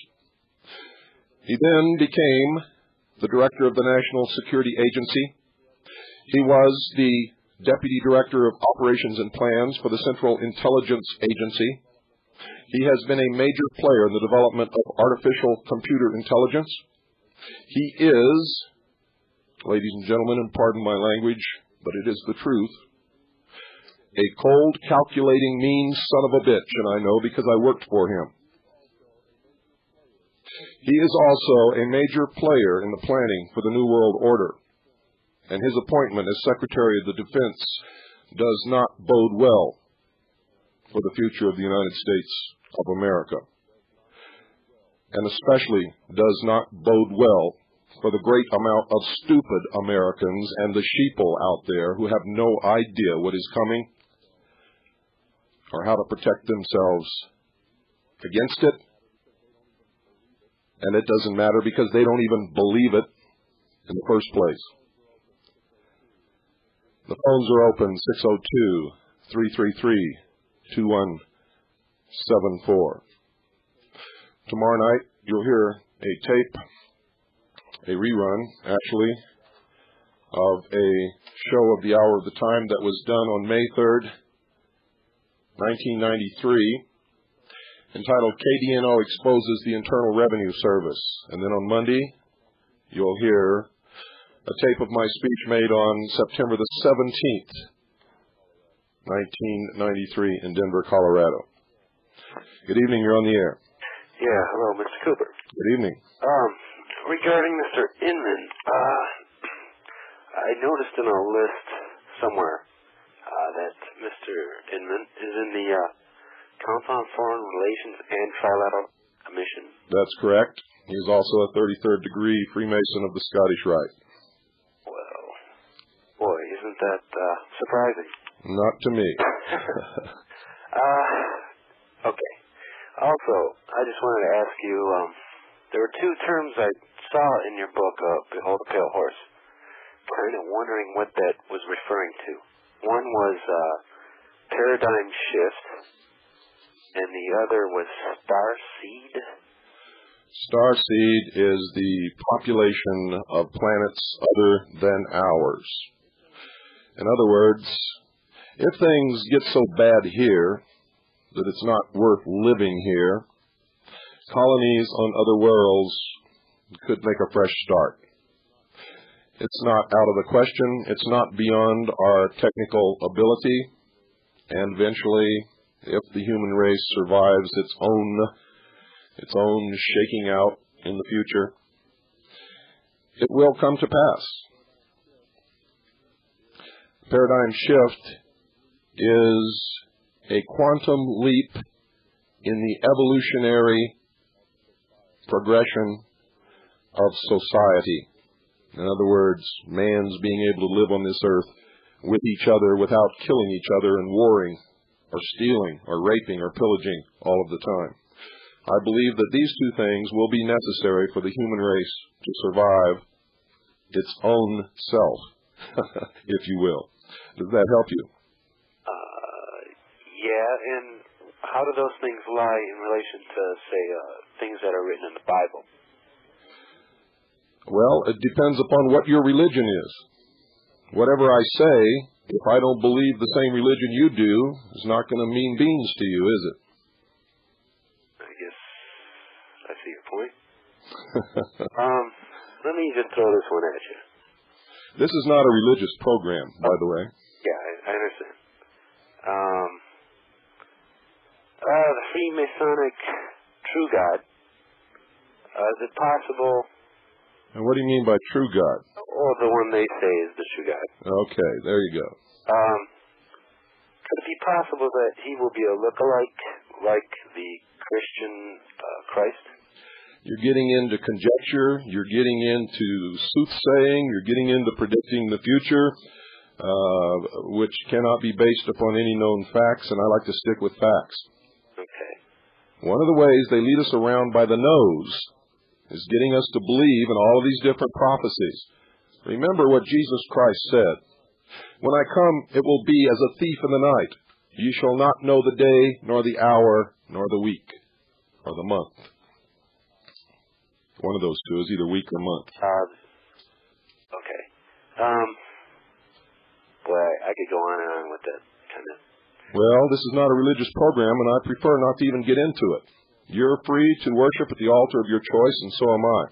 He then became the Director of the National Security Agency. He was the Deputy Director of Operations and Plans for the Central Intelligence Agency. He has been a major player in the development of artificial computer intelligence. He is, ladies and gentlemen, and pardon my language, but it is the truth, a cold, calculating, mean son of a bitch, and I know because I worked for him. He is also a major player in the planning for the New World Order, and his appointment as Secretary of the Defense does not bode well for the future of the United States of America, and especially does not bode well for the great amount of stupid Americans and the sheeple out there who have no idea what is coming or how to protect themselves against it. And it doesn't matter because they don't even believe it in the first place. The phones are open, 602-333-2174. Tomorrow night, you'll hear a tape, a rerun, actually, of a show of the Hour of the Time that was done on May 3rd, 1993, entitled KDNO Exposes the Internal Revenue Service. And then on Monday, you'll hear a tape of my speech made on September the 17th, 1993 in Denver, Colorado. Good evening, you're on the air. Yeah, hello, Mr. Cooper. Good evening. Regarding Mr. Inman, I noticed in a list somewhere that Mr. Inman is in the Council on Foreign Relations and Trilateral Commission. That's correct. He's also a 33rd degree Freemason of the Scottish Rite. Well, boy, isn't that surprising? Not to me. Okay. Also, I just wanted to ask you, there were two terms I saw in your book, Behold a Pale Horse. Kind of wondering what that was referring to. One was paradigm shift, and the other was starseed. Starseed is the population of planets other than ours. In other words, if things get so bad here that it's not worth living here, colonies on other worlds could make a fresh start. It's not out of the question. It's not beyond our technical ability. And eventually, if the human race survives its own shaking out in the future, it will come to pass. Paradigm shift is a quantum leap in the evolutionary progression of society. In other words, man's being able to live on this earth with each other without killing each other and warring or stealing or raping or pillaging all of the time. I believe that these two things will be necessary for the human race to survive its own self, if you will. Does that help you? Yeah, and how do those things lie in relation to, say, things that are written in the Bible? Well, it depends upon what your religion is. Whatever I say, if I don't believe the same religion you do, is not going to mean beans to you, is it? I guess I see your point. Let me just throw this one at you. This is not a religious program, by the way. Yeah, I understand. The Freemasonic True God. Is it possible... And what do you mean by true God? Or the one they say is the true God. Okay, there you go. Could it be possible that he will be a lookalike like the Christian Christ? You're getting into conjecture, you're getting into soothsaying, you're getting into predicting the future, which cannot be based upon any known facts, and I like to stick with facts. Okay. One of the ways they lead us around by the nose is getting us to believe in all of these different prophecies. Remember what Jesus Christ said. When I come, it will be as a thief in the night. You shall not know the day, nor the hour, nor the week, or the month. One of those two is either week or month. Okay. Boy, I could go on and on with that kind of... Well, this is not a religious program, and I prefer not to even get into it. You're free to worship at the altar of your choice, and so am I.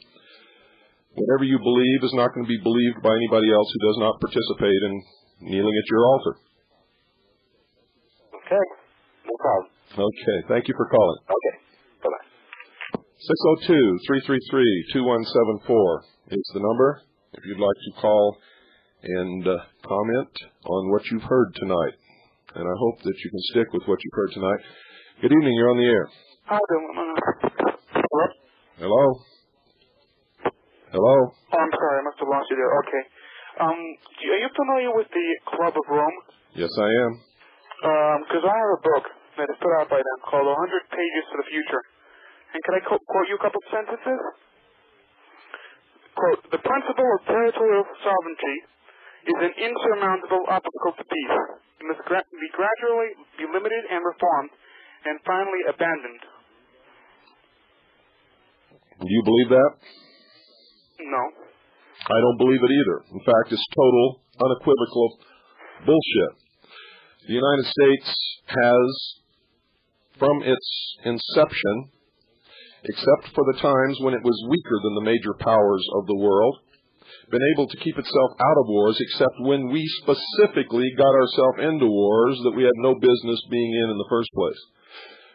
Whatever you believe is not going to be believed by anybody else who does not participate in kneeling at your altar. Okay. No problem. Okay. Thank you for calling. Okay. Bye-bye. 602-333-2174 is the number if you'd like to call and comment on what you've heard tonight. And I hope that you can stick with what you've heard tonight. Good evening. You're on the air. Hello? Hello? Hello? Oh, I'm sorry. I must have lost you there. Okay. Are you familiar with the Club of Rome? Yes, I am. Because I have a book that is put out by them called 100 Pages for the Future. And can I quote you a couple of sentences? Quote, the principle of territorial sovereignty is an insurmountable obstacle to peace. It must be gradually be limited and reformed, and finally abandoned. Do you believe that? No. I don't believe it either. In fact, it's total, unequivocal bullshit. The United States has, from its inception, except for the times when it was weaker than the major powers of the world, been able to keep itself out of wars, except when we specifically got ourselves into wars that we had no business being in the first place.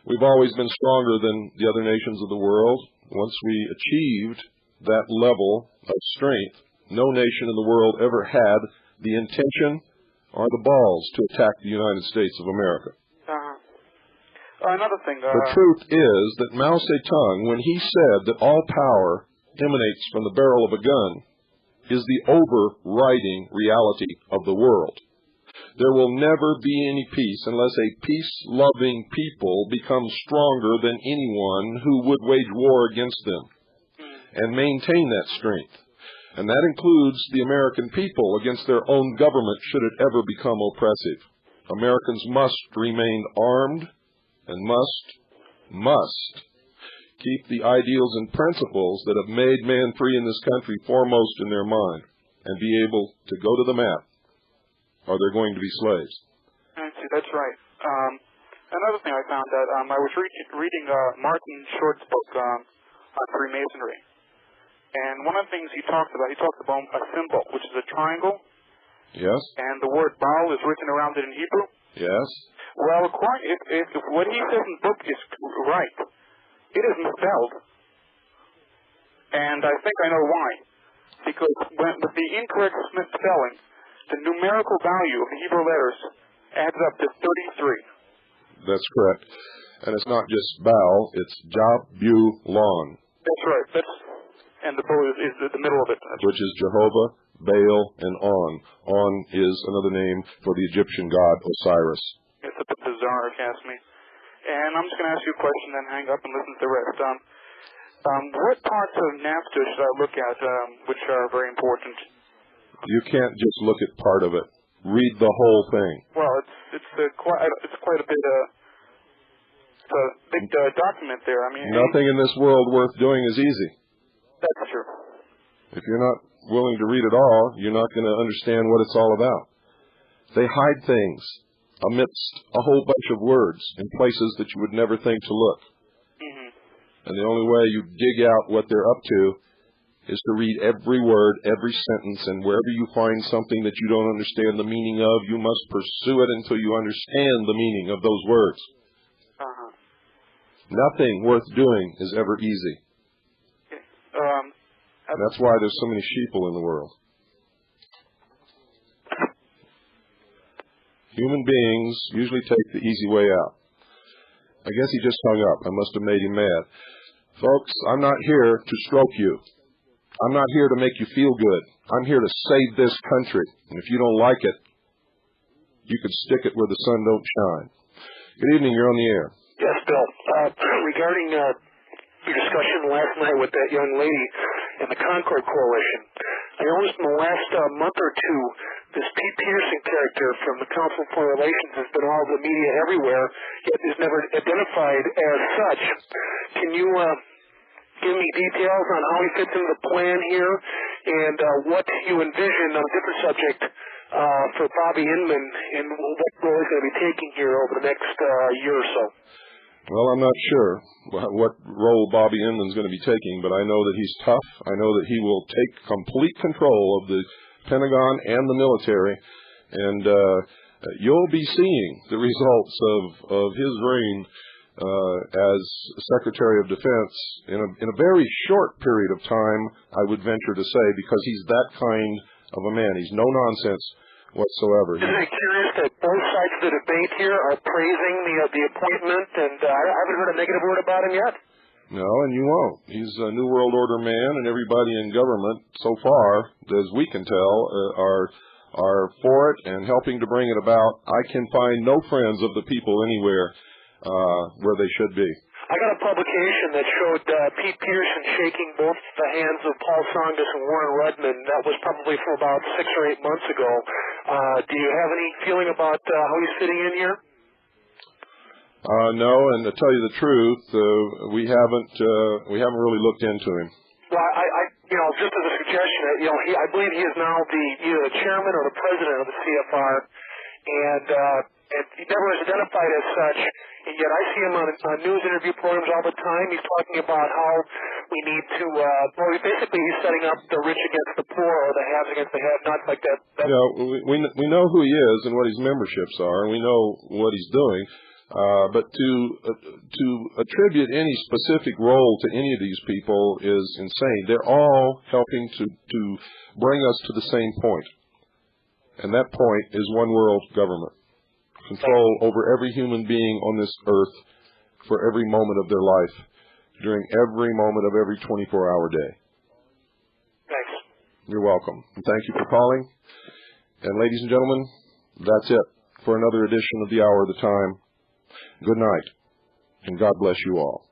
We've always been stronger than the other nations of the world. Once we achieved that level of strength, no nation in the world ever had the intention or the balls to attack the United States of America. Another thing. The truth is that Mao Zedong, when he said that all power emanates from the barrel of a gun, is the overriding reality of the world. There will never be any peace unless a peace-loving people become stronger than anyone who would wage war against them and maintain that strength. And that includes the American people against their own government should it ever become oppressive. Americans must remain armed and must keep the ideals and principles that have made man free in this country foremost in their mind and be able to go to the mat, or they're going to be slaves. I see, that's right. Another thing I found that I was reading Martin Short's book on Freemasonry, and one of the things he talks about a symbol, which is a triangle. Yes. And the word Baal is written around it in Hebrew. Yes. Well, if what he says in the book is right, it is misspelled. And I think I know why. Because with the incorrect spelling, the numerical value of the Hebrew letters adds up to 33. That's correct. And it's not just Baal, it's Jabulon. That's right. And the Baal is the middle of it. Which is Jehovah, Baal, and On. On is another name for the Egyptian god Osiris. It's a bit bizarre, if you ask me. And I'm just going to ask you a question, then hang up and listen to the rest. What parts of NAFTA should I look at, which are very important? You can't just look at part of it. Read the whole thing. Well, it's quite a bit. It's a big document there. I mean, nothing in this world worth doing is easy. That's true. If you're not willing to read it all, you're not going to understand what it's all about. They hide things amidst a whole bunch of words in places that you would never think to look. Mm-hmm. And the only way you dig out what they're up to is to read every word, every sentence, and wherever you find something that you don't understand the meaning of, you must pursue it until you understand the meaning of those words. Uh-huh. Nothing worth doing is ever easy. And that's why there's so many sheeple in the world. Human beings usually take the easy way out. I guess he just hung up. I must have made him mad. Folks, I'm not here to stroke you. I'm not here to make you feel good. I'm here to save this country. And if you don't like it, you could stick it where the sun don't shine. Good evening. You're on the air. Yes, Bill. Regarding your discussion last night with that young lady and the Concord Coalition, I noticed in the last month or two, this Pete Peterson character from the Council on Foreign Relations has been all over the media everywhere, yet is never identified as such. Can you give me details on how he fits into the plan here and what you envision on a different subject for Bobby Inman and what role he's going to be taking here over the next year or so? Well, I'm not sure what role Bobby Inman's going to be taking, but I know that he's tough. I know that he will take complete control of the Pentagon and the military, and you'll be seeing the results of his reign as Secretary of Defense in a very short period of time, I would venture to say, because he's that kind of a man. He's no nonsense whatsoever. Isn't it curious that both sides of the debate here are praising the appointment, and I haven't heard a negative word about him yet? No, and you won't. He's a New World Order man, and everybody in government so far, as we can tell, are for it and helping to bring it about. I can find no friends of the people anywhere where they should be. I got a publication that showed Pete Peterson shaking both the hands of Paul Tsongas and Warren Rudman. That was probably from about 6 or 8 months ago. Do you have any feeling about how he's fitting in here? No, and to tell you the truth, we haven't really looked into him. Well, I just as a suggestion, I believe he is now either the chairman or the president of the CFR, and he never was identified as such. And yet I see him on news interview programs all the time. He's talking about how we need to, basically he's setting up the rich against the poor or the haves against the have-nots like that. We know who he is and what his memberships are, and we know what he's doing. But to attribute any specific role to any of these people is insane. They're all helping to bring us to the same point. And that point is one world government. Control over every human being on this earth for every moment of their life, during every moment of every 24-hour day. Thanks. You're welcome. And thank you for calling. And ladies and gentlemen, that's it for another edition of the Hour of the Time. Good night, and God bless you all.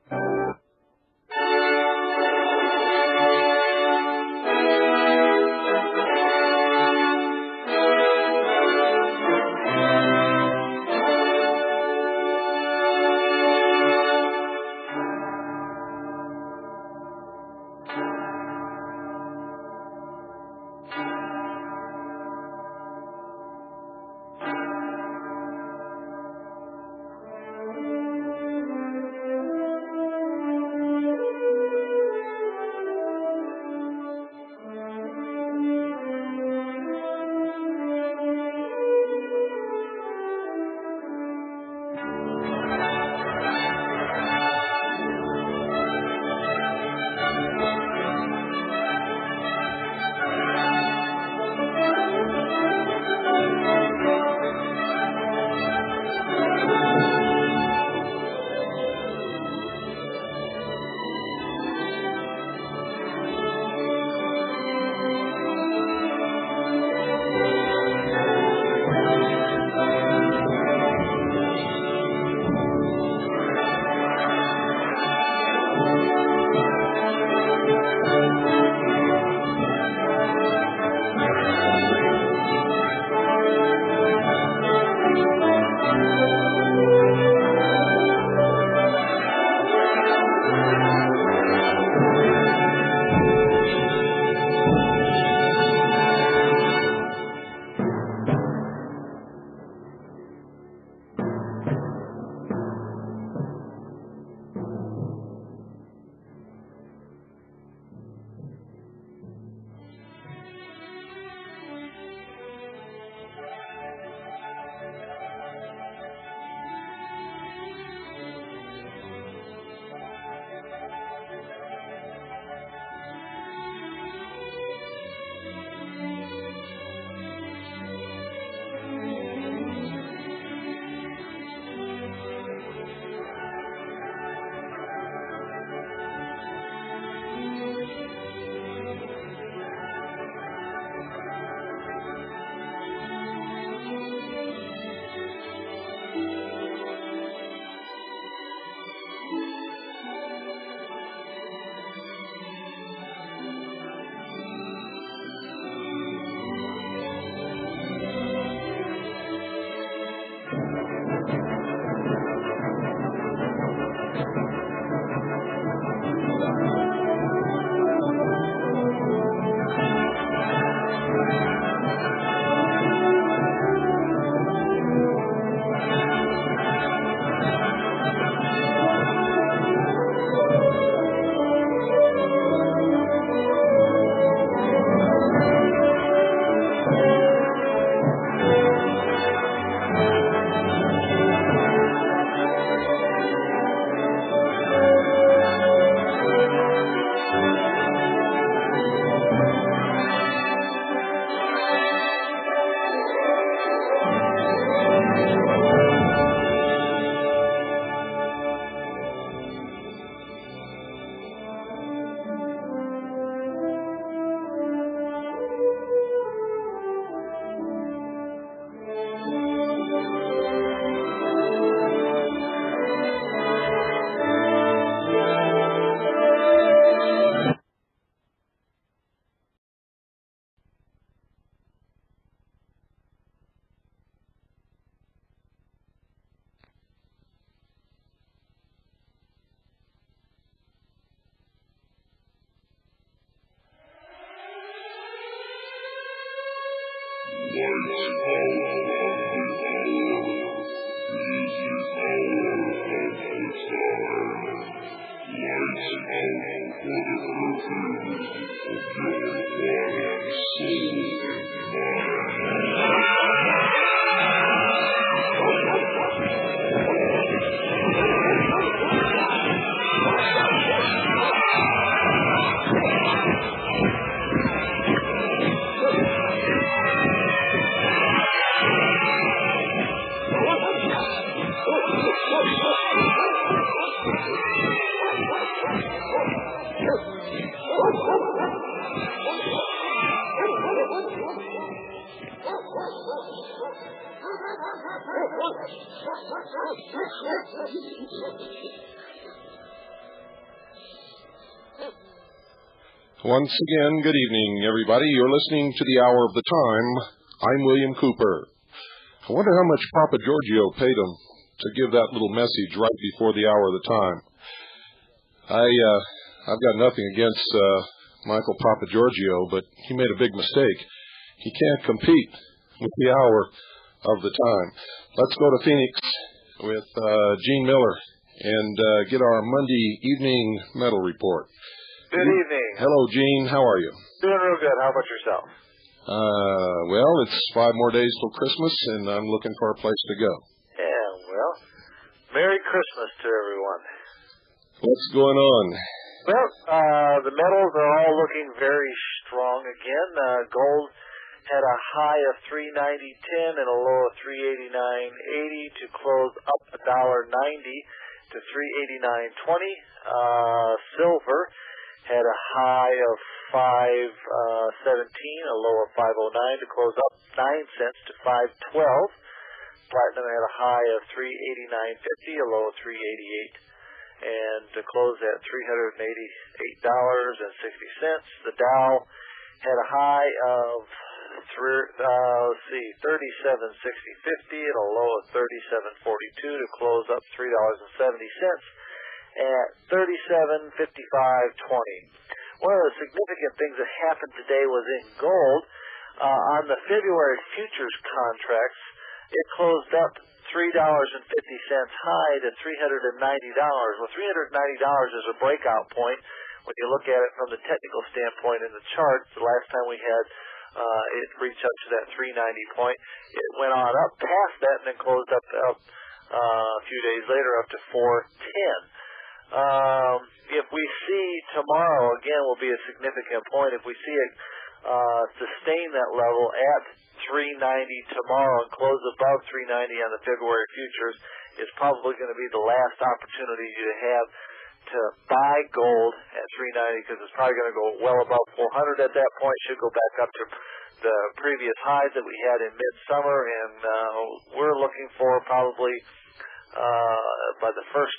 Once again, good evening, everybody. You're listening to the Hour of the Time. I'm William Cooper. I wonder how much Papa Giorgio paid him to give that little message right before the Hour of the Time. I've got nothing against Michael Papa Giorgio, but he made a big mistake. He can't compete with the Hour of the Time. Let's go to Phoenix with Gene Miller and get our Monday evening metal report. Good evening. Hello, Gene. How are you? Doing real good. How about yourself? Well, it's 5 more days till Christmas, and I'm looking for a place to go. Yeah, well, Merry Christmas to everyone. What's going on? Well, the metals are all looking very strong again. Gold had a high of $390.10 and a low of $389.80 to close up $1.90 to $389.20. Silver had a high of $5.17, a low of $5.09 to close up 9 cents to $5.12. Platinum had a high of $389.50, a low of $388, and to close at $388.60. The Dow had a high of 37.60.50 and a low of 37.42 to close up $3.70 at 37.55.20. One of the significant things that happened today was in gold. On the February futures contracts, it closed up $3.50 high to $390. Well, $390 is a breakout point when you look at it from the technical standpoint in the charts. The last time we had it reached up to that 390 point, it went on up past that and then closed up a few days later up to 410. If we see tomorrow, again, will be a significant point. If we see it sustain that level at 390 tomorrow and close above 390 on the February futures, is probably going to be the last opportunity you have to buy gold at 390, because it's probably going to go well above 400 at that point. Should go back up to the previous highs that we had in midsummer, and we're looking for probably by the first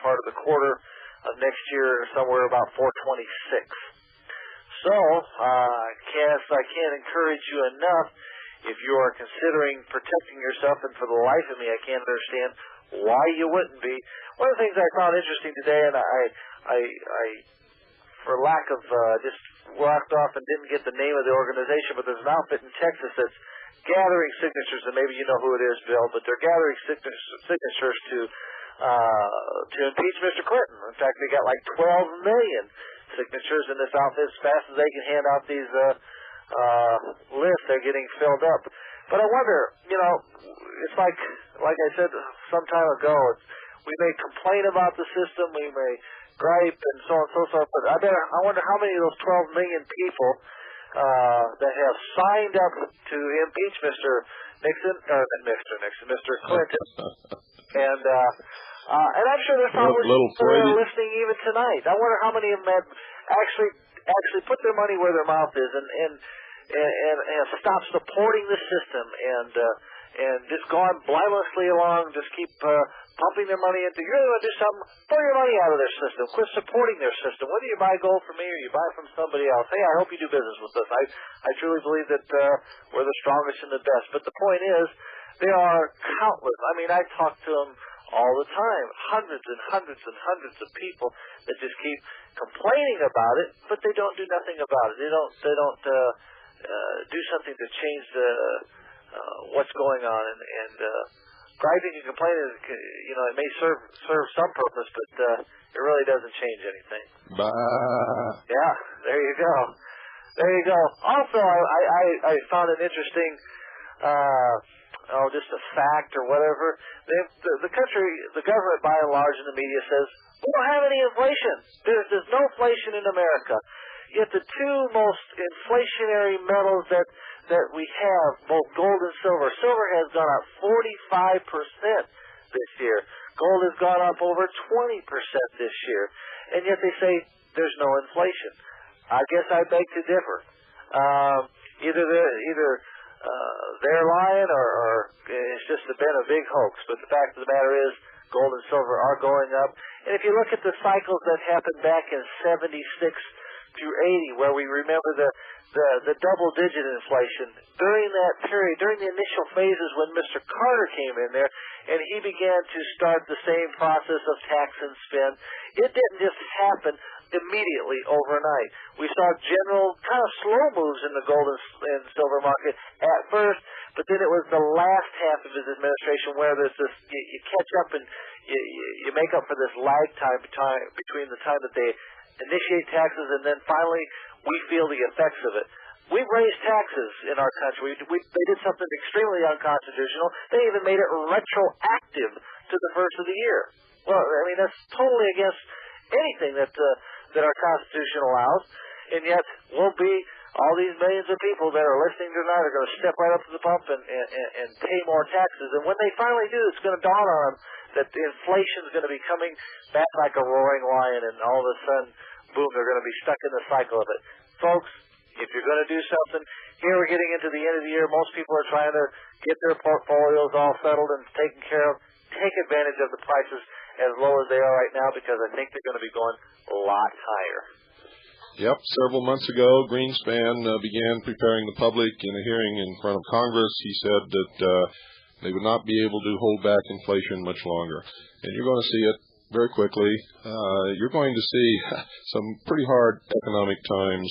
part of the quarter of next year, somewhere about 426. So, I can't encourage you enough. If you are considering protecting yourself, and for the life of me, I can't understand why you wouldn't be. One of the things I found interesting today, and I for lack of just walked off and didn't get the name of the organization, but there's an outfit in Texas that's gathering signatures, and maybe you know who it is, Bill, but they're gathering signatures to impeach Mr. Clinton. In fact, they got like 12 million signatures in this outfit. As fast as they can hand out these lists, they're getting filled up. But I wonder, it's like I said some time ago, we may complain about the system, we may gripe and so on and so forth, but I wonder how many of those 12 million people that have signed up to impeach Mr. Clinton, and I'm sure there's probably listening even tonight. I wonder how many of them have actually put their money where their mouth is and stop supporting the system and just gone blindlessly along, just keep pumping their money into. You really want to do something? Pull your money out of their system. Quit supporting their system. Whether you buy gold from me or you buy from somebody else, hey, I hope you do business with us. I truly believe that we're the strongest and the best. But the point is, there are countless. I mean, I talk to them all the time. Hundreds and hundreds and hundreds of people that just keep complaining about it, but they don't do nothing about it. They don't do something to change what's going on. And griping and complaining, it may serve some purpose, but it really doesn't change anything. Bah. Yeah, there you go. There you go. Also, I found an interesting, just a fact or whatever. The government by and large in the media says, we don't have any inflation. There's no inflation in America. Yet the two most inflationary metals that we have, both gold and silver. Silver has gone up 45% this year. Gold has gone up over 20% this year. And yet they say there's no inflation. I guess I beg to differ. Either they're lying or it's just been a big hoax. But the fact of the matter is gold and silver are going up. And if you look at the cycles that happened back in 76 through 80, where we remember the double-digit inflation, during that period, during the initial phases when Mr. Carter came in there and he began to start the same process of tax and spend, it didn't just happen immediately overnight. We saw general kind of slow moves in the gold and silver market at first, but then it was the last half of his administration where there's this, you catch up and you make up for this lag time between the time that they initiate taxes and then finally we feel the effects of it. We've raised taxes in our country. They did something extremely unconstitutional. They even made it retroactive to the first of the year. Well, I mean, that's totally against anything that our Constitution allows, and yet won't be all these millions of people that are listening tonight are going to step right up to the pump and pay more taxes. And when they finally do, it's going to dawn on them that the inflation is going to be coming back like a roaring lion, and all of a sudden, boom, they're going to be stuck in the cycle of it. Folks, if you're going to do something, here we're getting into the end of the year. Most people are trying to get their portfolios all settled and taken care of. Take advantage of the prices as low as they are right now, because I think they're going to be going a lot higher. Yep. Several months ago, Greenspan began preparing the public in a hearing in front of Congress. He said that they would not be able to hold back inflation much longer. And you're going to see it very quickly. You're going to see some pretty hard economic times,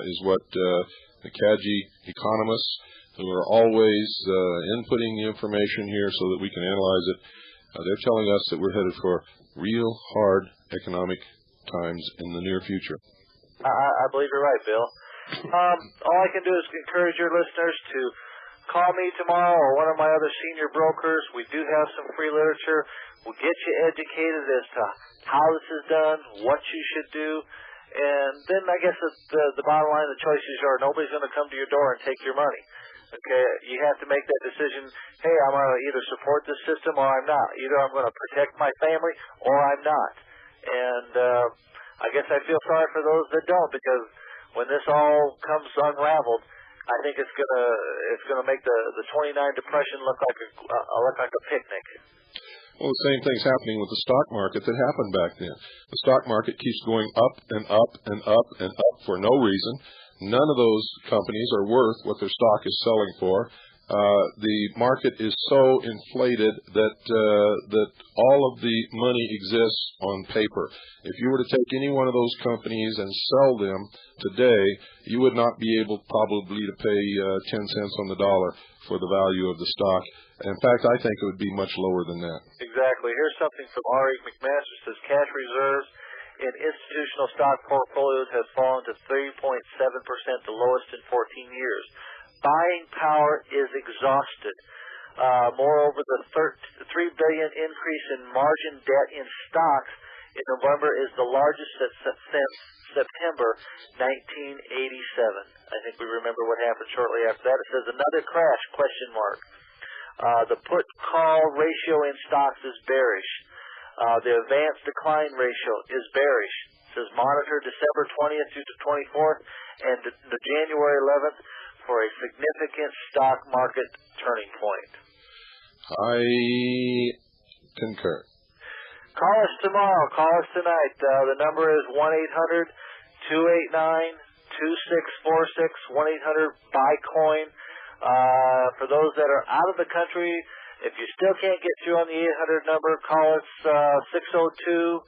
is what the CAGI economists, who are always inputting the information here so that we can analyze it, they're telling us that we're headed for real hard economic times in the near future. I believe you're right, Bill. All I can do is encourage your listeners to call me tomorrow or one of my other senior brokers. We do have some free literature. We'll get you educated as to how this is done, what you should do, and then I guess the bottom line, the choices are nobody's going to come to your door and take your money. Okay, you have to make that decision. Hey, I'm going to either support this system or I'm not. Either I'm going to protect my family or I'm not. And I guess I feel sorry for those that don't, because when this all comes unraveled, I think it's gonna make the 29 depression look like a picnic. Well, the same thing's happening with the stock market that happened back then. The stock market keeps going up and up and up and up for no reason. None of those companies are worth what their stock is selling for. The market is so inflated that all of the money exists on paper. If you were to take any one of those companies and sell them today, you would not be able probably to pay 10 cents on the dollar for the value of the stock. In fact, I think it would be much lower than that. Exactly. Here's something from R.E. McMaster. Says cash reserves in institutional stock portfolios have fallen to 3.7%, the lowest in 14 years. Buying power is exhausted. Moreover, the $3 billion increase in margin debt in stocks in November is the largest since September 1987. I think we remember what happened shortly after that. It says another crash, ? The put-call ratio in stocks is bearish. The advanced decline ratio is bearish. It says monitor December 20th through the 24th and the January 11th for a significant stock market turning point. I concur. Call us tomorrow. Call us tonight. The number is 1-800-289-2646, 1-800-BUY-COIN. For those that are out of the country, if you still can't get through on the 800 number, call us 602-953-6000.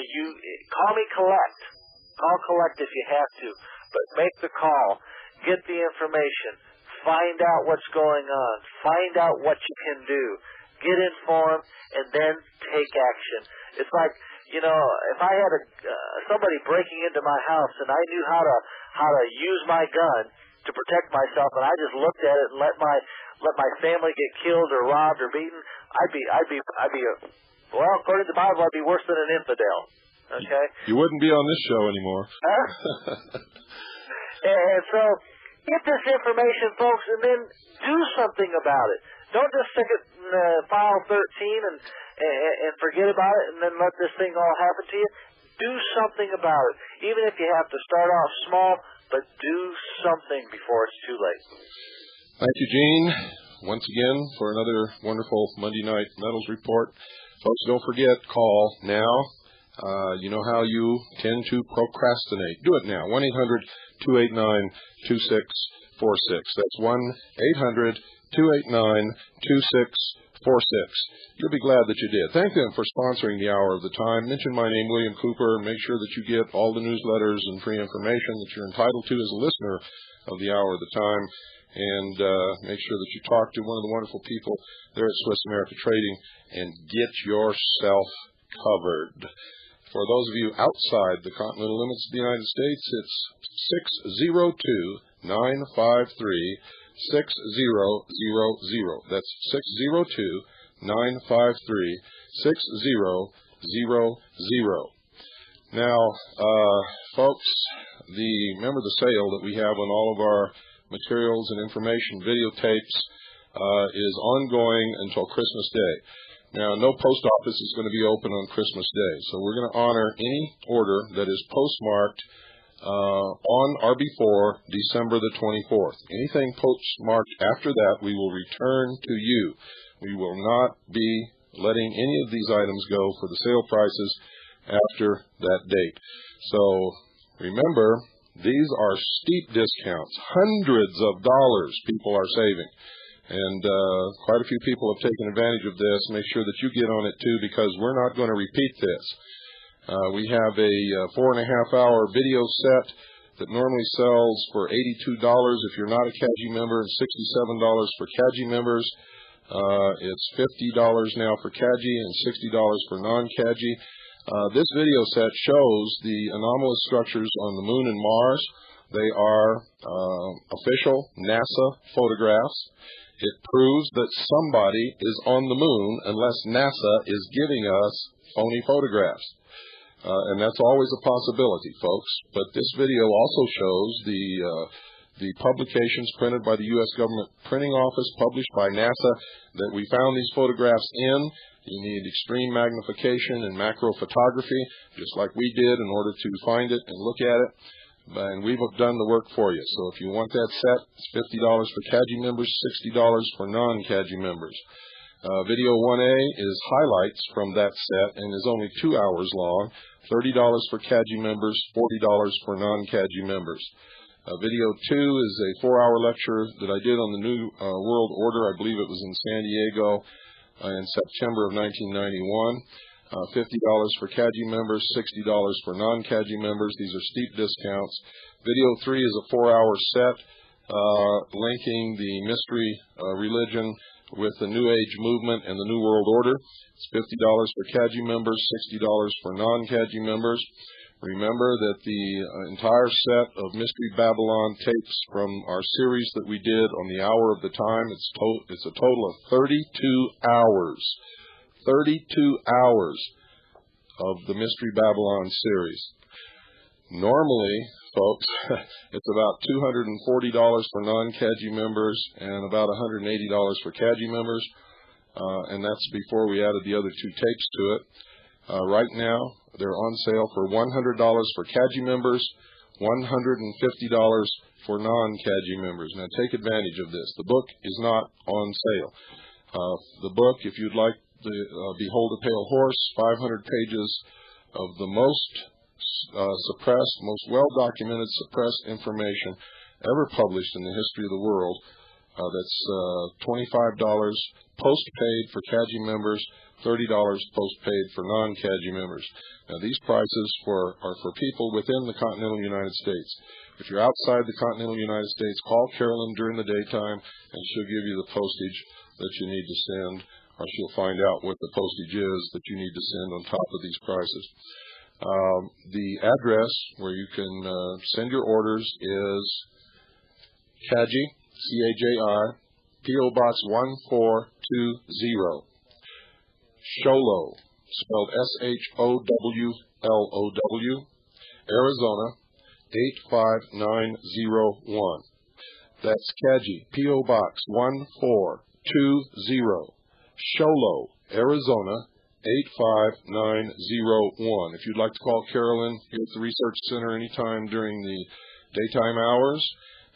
You call me collect. Call collect if you have to, but make the call. get the information, find out what's going on, find out what you can do, get informed, and then take action. It's like, you know, if I had somebody breaking into my house and I knew how to use my gun to protect myself, and I just looked at it and let my family get killed or robbed or beaten, I'd be well, according to the Bible, I'd be worse than an infidel. Okay? You wouldn't be on this show anymore. And so, get this information, folks, and then do something about it. Don't just stick it in file 13 and forget about it and then let this thing all happen to you. Do something about it. Even if you have to start off small, but do something before it's too late. Thank you, Gene, once again for another wonderful Monday Night Metals Report. Folks, don't forget, call now. You know how you tend to procrastinate. Do it now. 1-800-289-2646. That's 1-800-289-2646. You'll be glad that you did. Thank them for sponsoring the Hour of the Time. Mention my name, William Cooper, and make sure that you get all the newsletters and free information that you're entitled to as a listener of the Hour of the Time. And make sure that you talk to one of the wonderful people there at Swiss America Trading and get yourself covered. For those of you outside the continental limits of the United States, it's 602-953-6000. That's 602-953-6000. Now, folks, remember the sale that we have on all of our materials and information videotapes is ongoing until Christmas Day. Now, no post office is going to be open on Christmas Day, so we're going to honor any order that is postmarked on or before December the 24th. Anything postmarked after that, we will return to you. We will not be letting any of these items go for the sale prices after that date. So remember, these are steep discounts. Hundreds of dollars people are saving. And quite a few people have taken advantage of this. Make sure that you get on it, too, because we're not going to repeat this. We have a 4.5-hour video set that normally sells for $82 if you're not a CAGI member and $67 for CAGI members. It's $50 now for CAGI and $60 for non-CAGI. This video set shows the anomalous structures on the Moon and Mars. They are official NASA photographs. It proves that somebody is on the Moon unless NASA is giving us phony photographs. And that's always a possibility, folks. But this video also shows the publications printed by the U.S. Government Printing Office, published by NASA, that we found these photographs in. You need extreme magnification and macro photography, just like we did, in order to find it and look at it. And we've done the work for you. So if you want that set, it's $50 for CAGI members, $60 for non-CAGI members. Video 1A is highlights from that set and is only 2 hours long, $30 for CAGI members, $40 for non-CAGI members. Video 2 is a 4-hour lecture that I did on the New World Order. I believe it was in San Diego in September of 1991. $50 for CAGI members, $60 for non-CAGI members. These are steep discounts. Video 3 is a 4-hour set linking the mystery religion with the New Age movement and the New World Order. It's $50 for CAGI members, $60 for non-CAGI members. Remember that the entire set of Mystery Babylon tapes from our series that we did on the Hour of the Time, it's a total of 32 hours. 32 hours of the Mystery Babylon series. Normally, folks, it's about $240 for non-CAGI members and about $180 for CAGI members, and that's before we added the other 2 tapes to it. Right now, they're on sale for $100 for CAGI members, $150 for non-CAGI members. Now, take advantage of this. The book is not on sale. The book, if you'd like the Behold a Pale Horse, 500 pages of the most suppressed, most well-documented suppressed information ever published in the history of the world. That's $25 post-paid for CAGI members, $30 post-paid for non-CAGI members. Now, these prices are for people within the continental United States. If you're outside the continental United States, call Carolyn during the daytime, and she'll give you the postage that you need to send, or she'll find out what the postage is that you need to send on top of these prices. The address where you can send your orders is CAJI, C-A-J-I, P.O. Box 1420, Sholo, spelled S-H-O-W-L-O-W, Arizona, 85901. That's CAJI, P.O. Box 1420, Sholo, Arizona, 85901. If you'd like to call Carolyn here at the Research Center anytime during the daytime hours,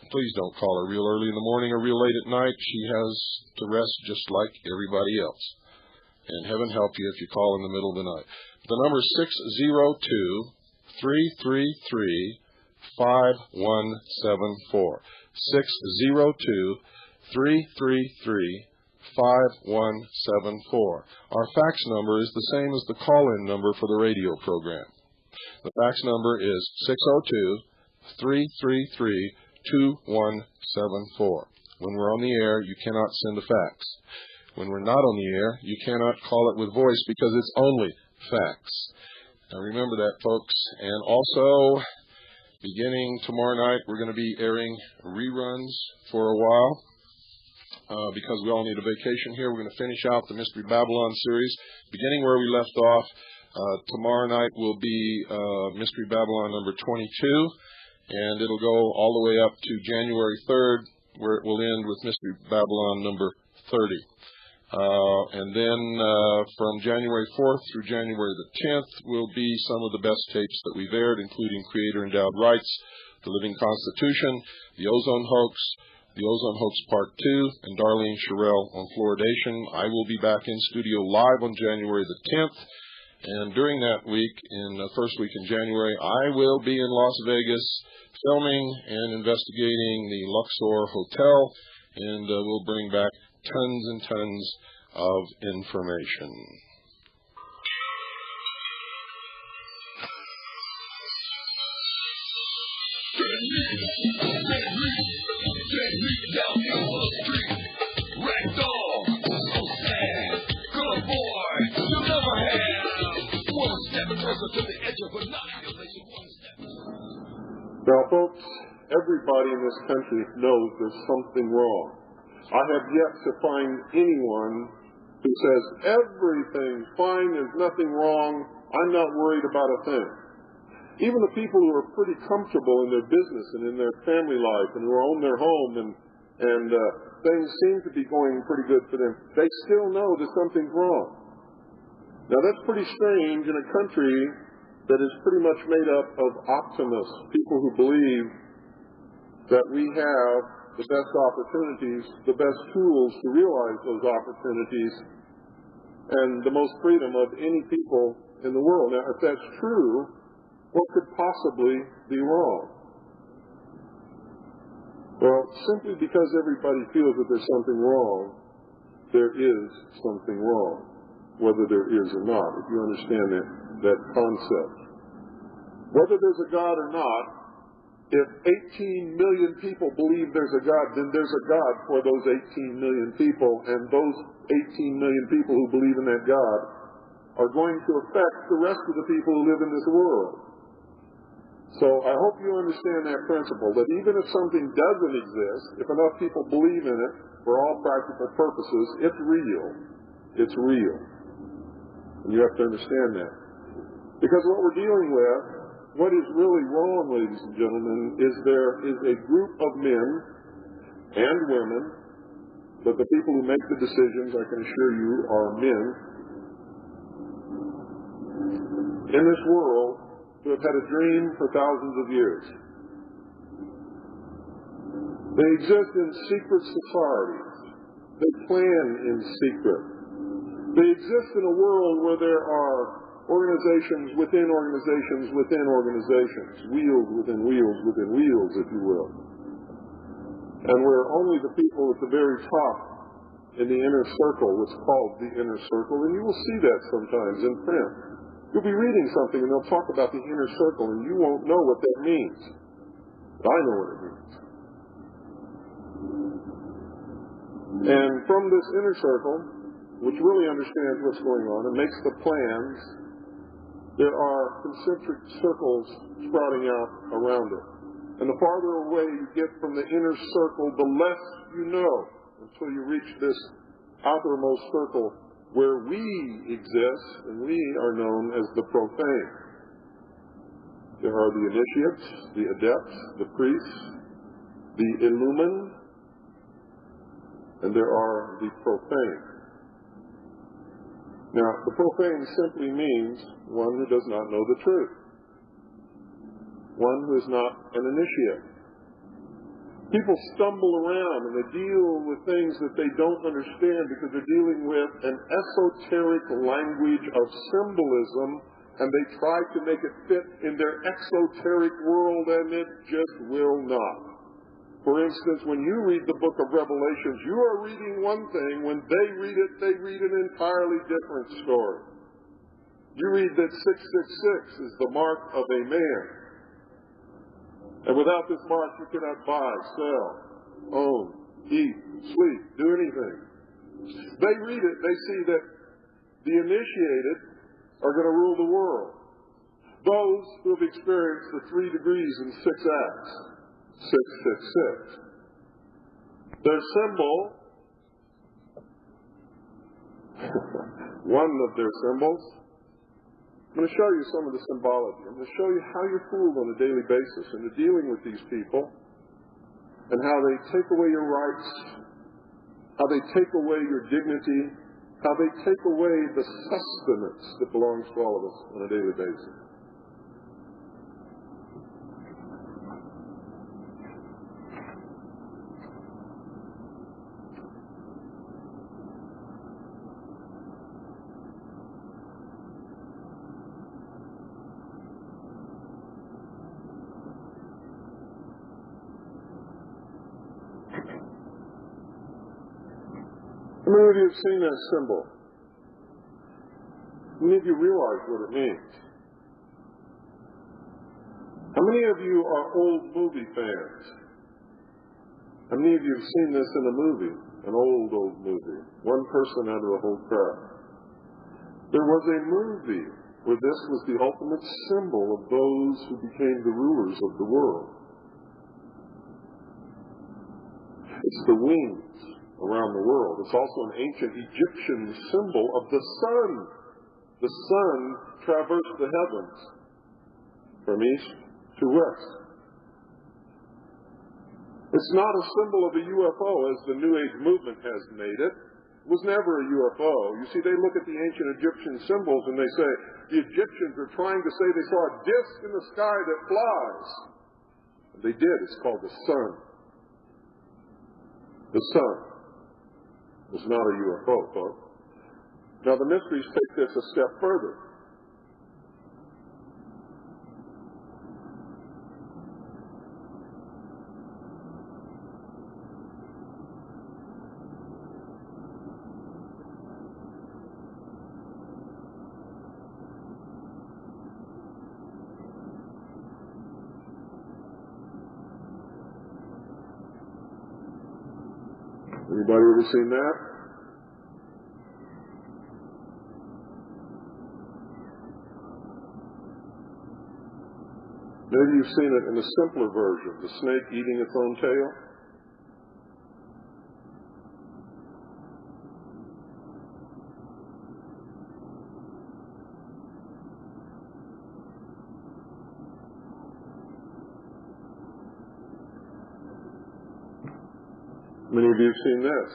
please don't call her real early in the morning or real late at night. She has to rest just like everybody else. And heaven help you if you call in the middle of the night. The number is 602-333-5174. 602-333-5174. Our fax number is the same as the call-in number for the radio program. The fax number is 602-333-2174. When we're on the air, you cannot send a fax. When we're not on the air, you cannot call it with voice because it's only fax. Now remember that, folks. And also, beginning tomorrow night, we're going to be airing reruns for a while. Because we all need a vacation here, we're going to finish out the Mystery Babylon series. Beginning where we left off, tomorrow night will be Mystery Babylon number 22, and it'll go all the way up to January 3rd, where it will end with Mystery Babylon number 30. And then from January 4th through January the 10th will be some of the best tapes that we've aired, including Creator Endowed Rights, The Living Constitution, The Ozone Hoax, The Ozone Hoax Part 2, and Darlene Sherrill on fluoridation. I will be back in studio live on January the 10th, and during that week, in the first week in January, I will be in Las Vegas filming and investigating the Luxor Hotel, and we'll bring back tons and tons of information. Down the street, ragdoll, so sad, good boy, you'll never have. One step closer to the edge of annihilation, one step. Now, folks, everybody in this country knows there's something wrong. I have yet to find anyone who says everything's fine, there's nothing wrong, I'm not worried about a thing. Even the people who are pretty comfortable in their business and in their family life and who own their home and things seem to be going pretty good for them, they still know that something's wrong. Now, that's pretty strange in a country that is pretty much made up of optimists, people who believe that we have the best opportunities, the best tools to realize those opportunities, and the most freedom of any people in the world. Now, if that's true, what could possibly be wrong? Well, simply because everybody feels that there's something wrong, there is something wrong, whether there is or not, if you understand that concept. Whether there's a God or not, if 18 million people believe there's a God, then there's a God for those 18 million people, and those 18 million people who believe in that God are going to affect the rest of the people who live in this world. So I hope you understand that principle, that even if something doesn't exist, if enough people believe in it for all practical purposes, it's real. It's real. And you have to understand that. Because what we're dealing with, what is really wrong, ladies and gentlemen, is there is a group of men and women, but the people who make the decisions, I can assure you, are men, in this world who have had a dream for thousands of years. They exist in secret societies. They plan in secret. They exist in a world where there are organizations within organizations within organizations, wheels within wheels within wheels, if you will. And where only the people at the very top in the inner circle, what's called the inner circle, and you will see that sometimes in print. You'll be reading something and they'll talk about the inner circle and you won't know what that means. I know what it means. And from this inner circle, which really understands what's going on and makes the plans, there are concentric circles sprouting out around it. And the farther away you get from the inner circle, the less you know until you reach this outermost circle where we exist, and we are known as the profane. There are the initiates, the adepts, the priests, the illumined, and there are the profane. Now, the profane simply means one who does not know the truth, one who is not an initiate. People stumble around and they deal with things that they don't understand because they're dealing with an esoteric language of symbolism, and they try to make it fit in their exoteric world, and it just will not. For instance, when you read the book of Revelations, you are reading one thing. When they read an entirely different story. You read that 666 is the mark of a man. And without this mark, you cannot buy, sell, own, eat, sleep, do anything. They read it, they see that the initiated are going to rule the world. Those who have experienced the 3 degrees in 6 acts, 666. Their symbol, one of their symbols, I'm going to show you some of the symbology. I'm going to show you how you're fooled on a daily basis into dealing with these people and how they take away your rights, how they take away your dignity, how they take away the sustenance that belongs to all of us on a daily basis. How many of you have seen that symbol? How many of you realize what it means? How many of you are old movie fans? How many of you have seen this in a movie? An old movie. One person out of the whole crowd. There was a movie where this was the ultimate symbol of those who became the rulers of the world. It's the wings around the world. It's also an ancient Egyptian symbol of the sun. The sun traversed the heavens from east to west. It's not a symbol of a UFO as the New Age movement has made it. It was never a UFO. You see, they look at the ancient Egyptian symbols and they say, the Egyptians are trying to say they saw a disk in the sky that flies. And they did. It's called the sun. The sun. It's not a UFO, folks. Now, the mysteries take this a step further. Anybody ever seen that? Maybe you've seen it in a simpler version, the snake eating its own tail. Many of you have seen this.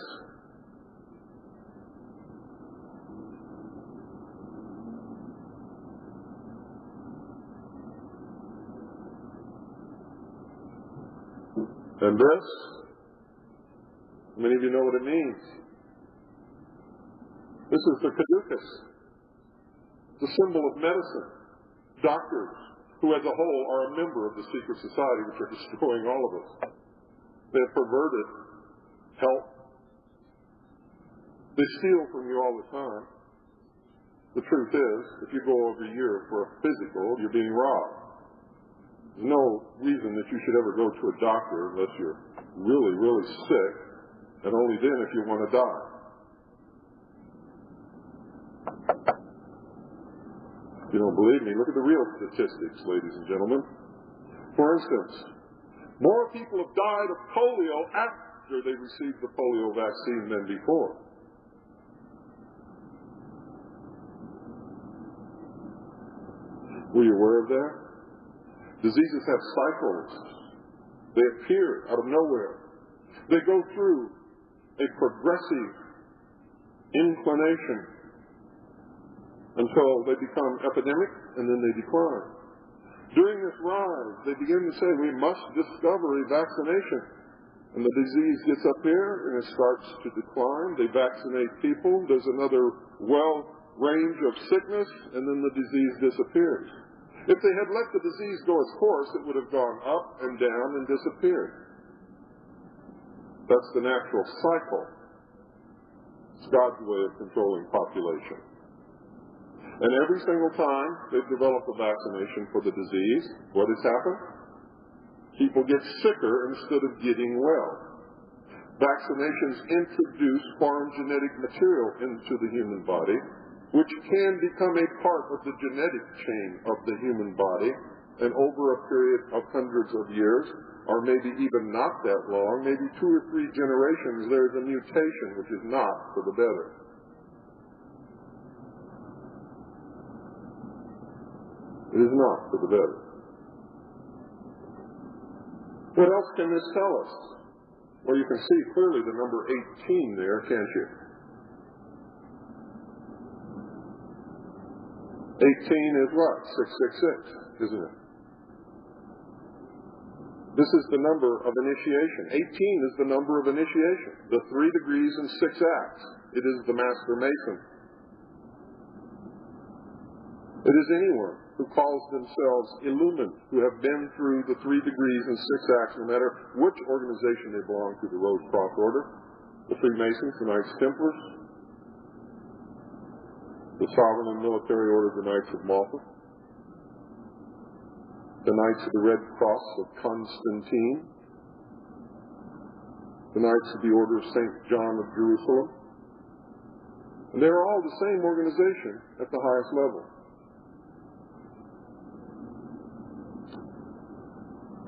And this, many of you know what it means. This is the caduceus, the symbol of medicine. Doctors, who as a whole are a member of the secret society, which are destroying all of us. They have perverted health. They steal from you all the time. The truth is, if you go over here for a physical, you're being robbed. There's no reason that you should ever go to a doctor unless you're really, really sick, and only then if you want to die. If you don't believe me, look at the real statistics, ladies and gentlemen. For instance, more people have died of polio after they received the polio vaccine than before. Were you aware of that? Diseases have cycles. They appear out of nowhere. They go through a progressive inclination until they become epidemic, and then they decline. During this rise, they begin to say, we must discover a vaccination. And the disease gets up here, and it starts to decline. They vaccinate people. There's another range of sickness, and then the disease disappears. If they had let the disease go its course, it would have gone up and down and disappeared. That's the natural cycle. It's God's way of controlling population. And every single time they've developed a vaccination for the disease, what has happened? People get sicker instead of getting well. Vaccinations introduce foreign genetic material into the human body, which can become a part of the genetic chain of the human body, and over a period of hundreds of years, or maybe even not that long, maybe 2 or 3 generations, there's a mutation which is not for the better. It is not for the better. What else can this tell us? Well, you can see clearly the number 18 there, can't you? 18 is what? 666, isn't it? This is the number of initiation. 18 is the number of initiation. The 3 degrees and 6 acts. It is the Master Mason. It is anyone who calls themselves illumined, who have been through the 3 degrees and 6 acts, no matter which organization they belong to, the Rose-Cross Order, the Freemasons, the Knights Templars, the Sovereign and Military Order of the Knights of Malta, the Knights of the Red Cross of Constantine, the Knights of the Order of St. John of Jerusalem. And they're all the same organization at the highest level.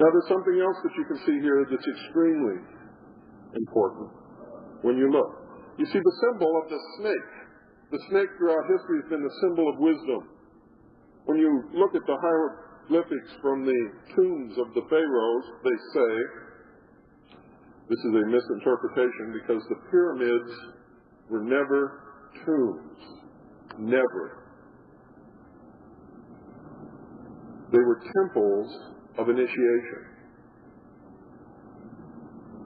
Now, there's something else that you can see here that's extremely important when you look. You see the symbol of the snake. The snake throughout history has been the symbol of wisdom. When you look at the hieroglyphics from the tombs of the pharaohs, they say, this is a misinterpretation because the pyramids were never tombs. Never. They were temples of initiation.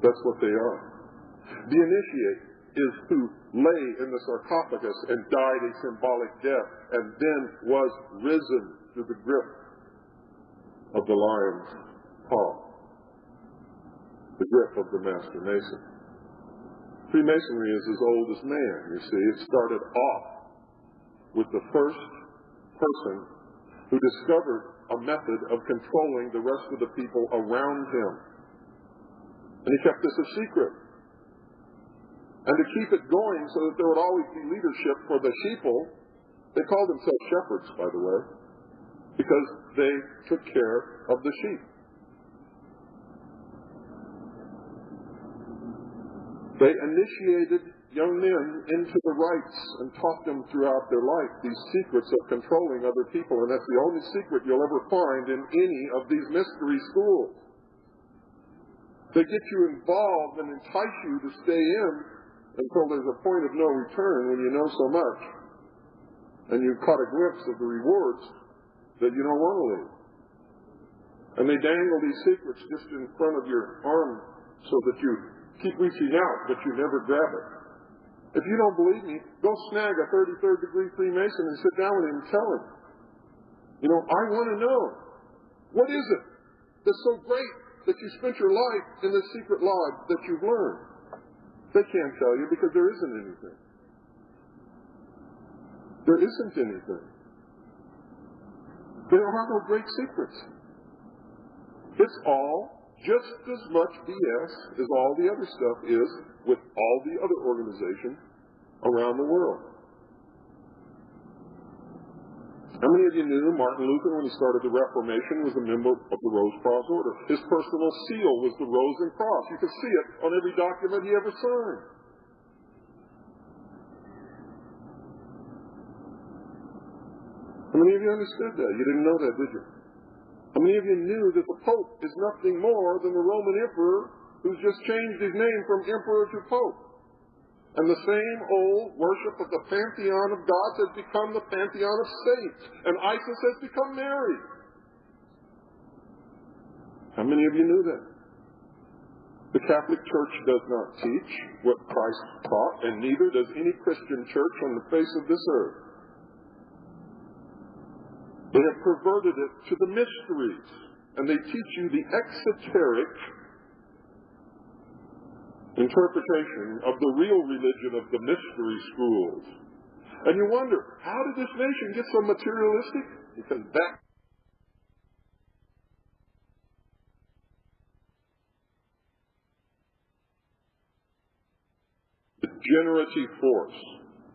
That's what they are. The initiate is who lay in the sarcophagus and died a symbolic death and then was risen through the grip of the lion's paw, the grip of the Master Mason. Freemasonry is as old as man, you see. It started off with the first person who discovered a method of controlling the rest of the people around him. And he kept this a secret. And to keep it going so that there would always be leadership for the sheeple, they called themselves shepherds, by the way, because they took care of the sheep. They initiated young men into the rites and taught them throughout their life these secrets of controlling other people, and that's the only secret you'll ever find in any of these mystery schools. They get you involved and entice you to stay in until there's a point of no return when you know so much, and you've caught a glimpse of the rewards that you don't want to leave. And they dangle these secrets just in front of your arm so that you keep reaching out, but you never grab it. If you don't believe me, go snag a 33rd degree Freemason and sit down with him and tell him. You know, I want to know, what is it that's so great that you spent your life in this secret lodge that you've learned? They can't tell you because there isn't anything. There isn't anything. There are no great secrets. It's all just as much BS as all the other stuff is with all the other organizations around the world. How many of you knew Martin Luther, when he started the Reformation, was a member of the Rose Cross Order? His personal seal was the Rose and Cross. You could see it on every document he ever signed. How many of you understood that? You didn't know that, did you? How many of you knew that the Pope is nothing more than the Roman Emperor who's just changed his name from Emperor to Pope? And the same old worship of the pantheon of gods has become the pantheon of saints. And ISIS has become Mary. How many of you knew that? The Catholic Church does not teach what Christ taught, and neither does any Christian church on the face of this earth. They have perverted it to the mysteries, and they teach you the exoteric interpretation of the real religion of the mystery schools. And you wonder, how did this nation get so materialistic? Because that degenerative force,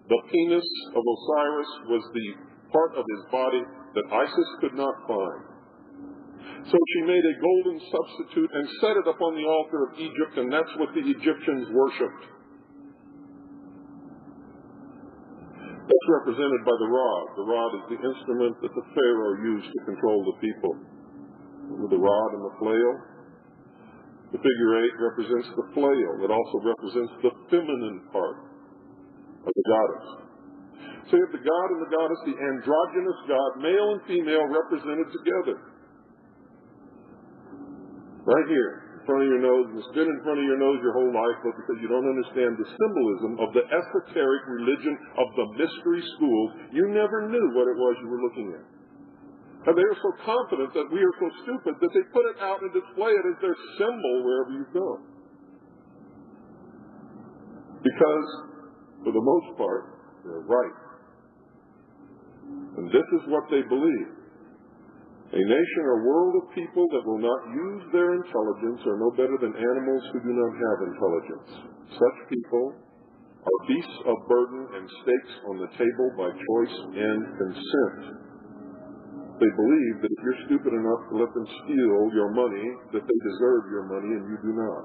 the penis of Osiris, was the part of his body that ISIS could not find. So she made a golden substitute and set it upon the altar of Egypt, and that's what the Egyptians worshipped. That's represented by the rod. The rod is the instrument that the Pharaoh used to control the people. With the rod and the flail. The figure 8 represents the flail. It also represents the feminine part of the goddess. So you have the god and the goddess, the androgynous god, male and female, represented together. Right here, in front of your nose, and it's been in front of your nose your whole life, but because you don't understand the symbolism of the esoteric religion of the mystery schools, you never knew what it was you were looking at. And they are so confident that we are so stupid that they put it out and display it as their symbol wherever you go. Because, for the most part, they're right. And this is what they believe. A nation or world of people that will not use their intelligence are no better than animals who do not have intelligence. Such people are beasts of burden and stakes on the table by choice and consent. They believe that if you're stupid enough to let them steal your money, that they deserve your money and you do not.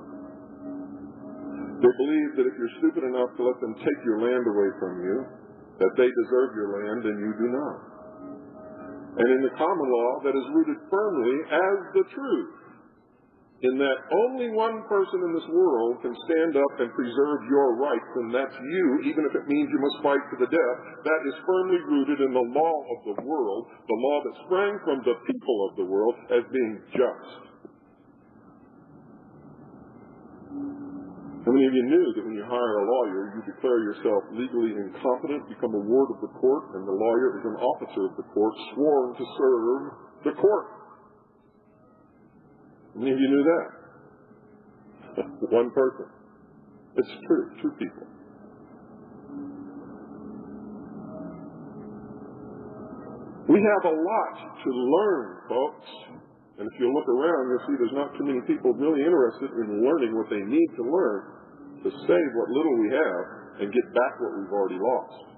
They believe that if you're stupid enough to let them take your land away from you, that they deserve your land and you do not. And in the common law that is rooted firmly as the truth, in that only one person in this world can stand up and preserve your rights, and that's you, even if it means you must fight to the death. That is firmly rooted in the law of the world, the law that sprang from the people of the world as being just. How many of you knew that when you hire a lawyer, you declare yourself legally incompetent, become a ward of the court, and the lawyer is an officer of the court, sworn to serve the court? How many of you knew that? One person. It's true, two people. We have a lot to learn, folks. And if you look around, you'll see there's not too many people really interested in learning what they need to learn to save what little we have and get back what we've already lost.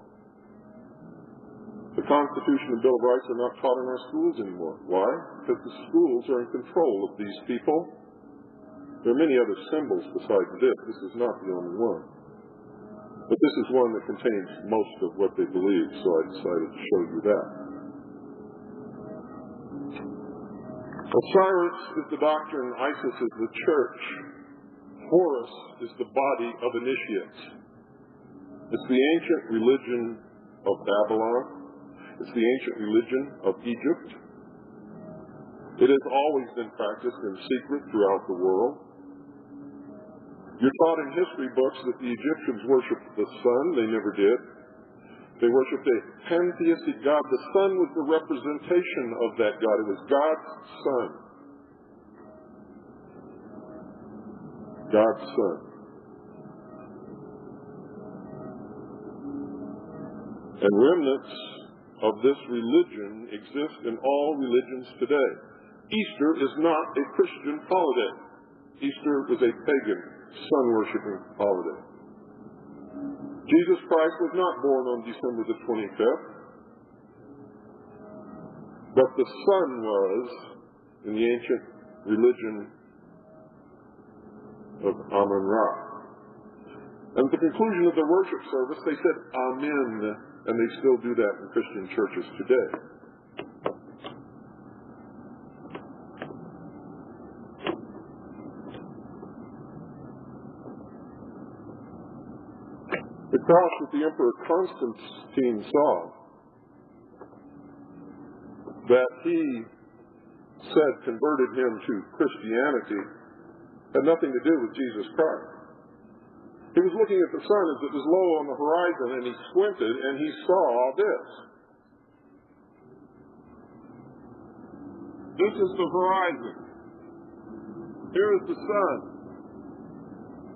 The Constitution and Bill of Rights are not taught in our schools anymore. Why? Because the schools are in control of these people. There are many other symbols besides this. This is not the only one. But this is one that contains most of what they believe, so I decided to show you that. Osiris is the doctrine, Isis is the church, Horus is the body of initiates. It's the ancient religion of Babylon. It's the ancient religion of Egypt. It has always been practiced in secret throughout the world. You're taught in history books that the Egyptians worshipped the sun. They never did. They worshipped a pantheistic God. The sun was the representation of that God. It was God's son. God's son. And remnants of this religion exist in all religions today. Easter is not a Christian holiday. Easter was a pagan, sun-worshiping holiday. Jesus Christ was not born on December the 25th, but the sun was in the ancient religion of Amun-Ra. And at the conclusion of their worship service, they said, Amen, and they still do that in Christian churches today. The cross that the Emperor Constantine saw, that he said converted him to Christianity, had nothing to do with Jesus Christ. He was looking at the sun as it was low on the horizon, and he squinted, and he saw this. This is the horizon. Here is the sun.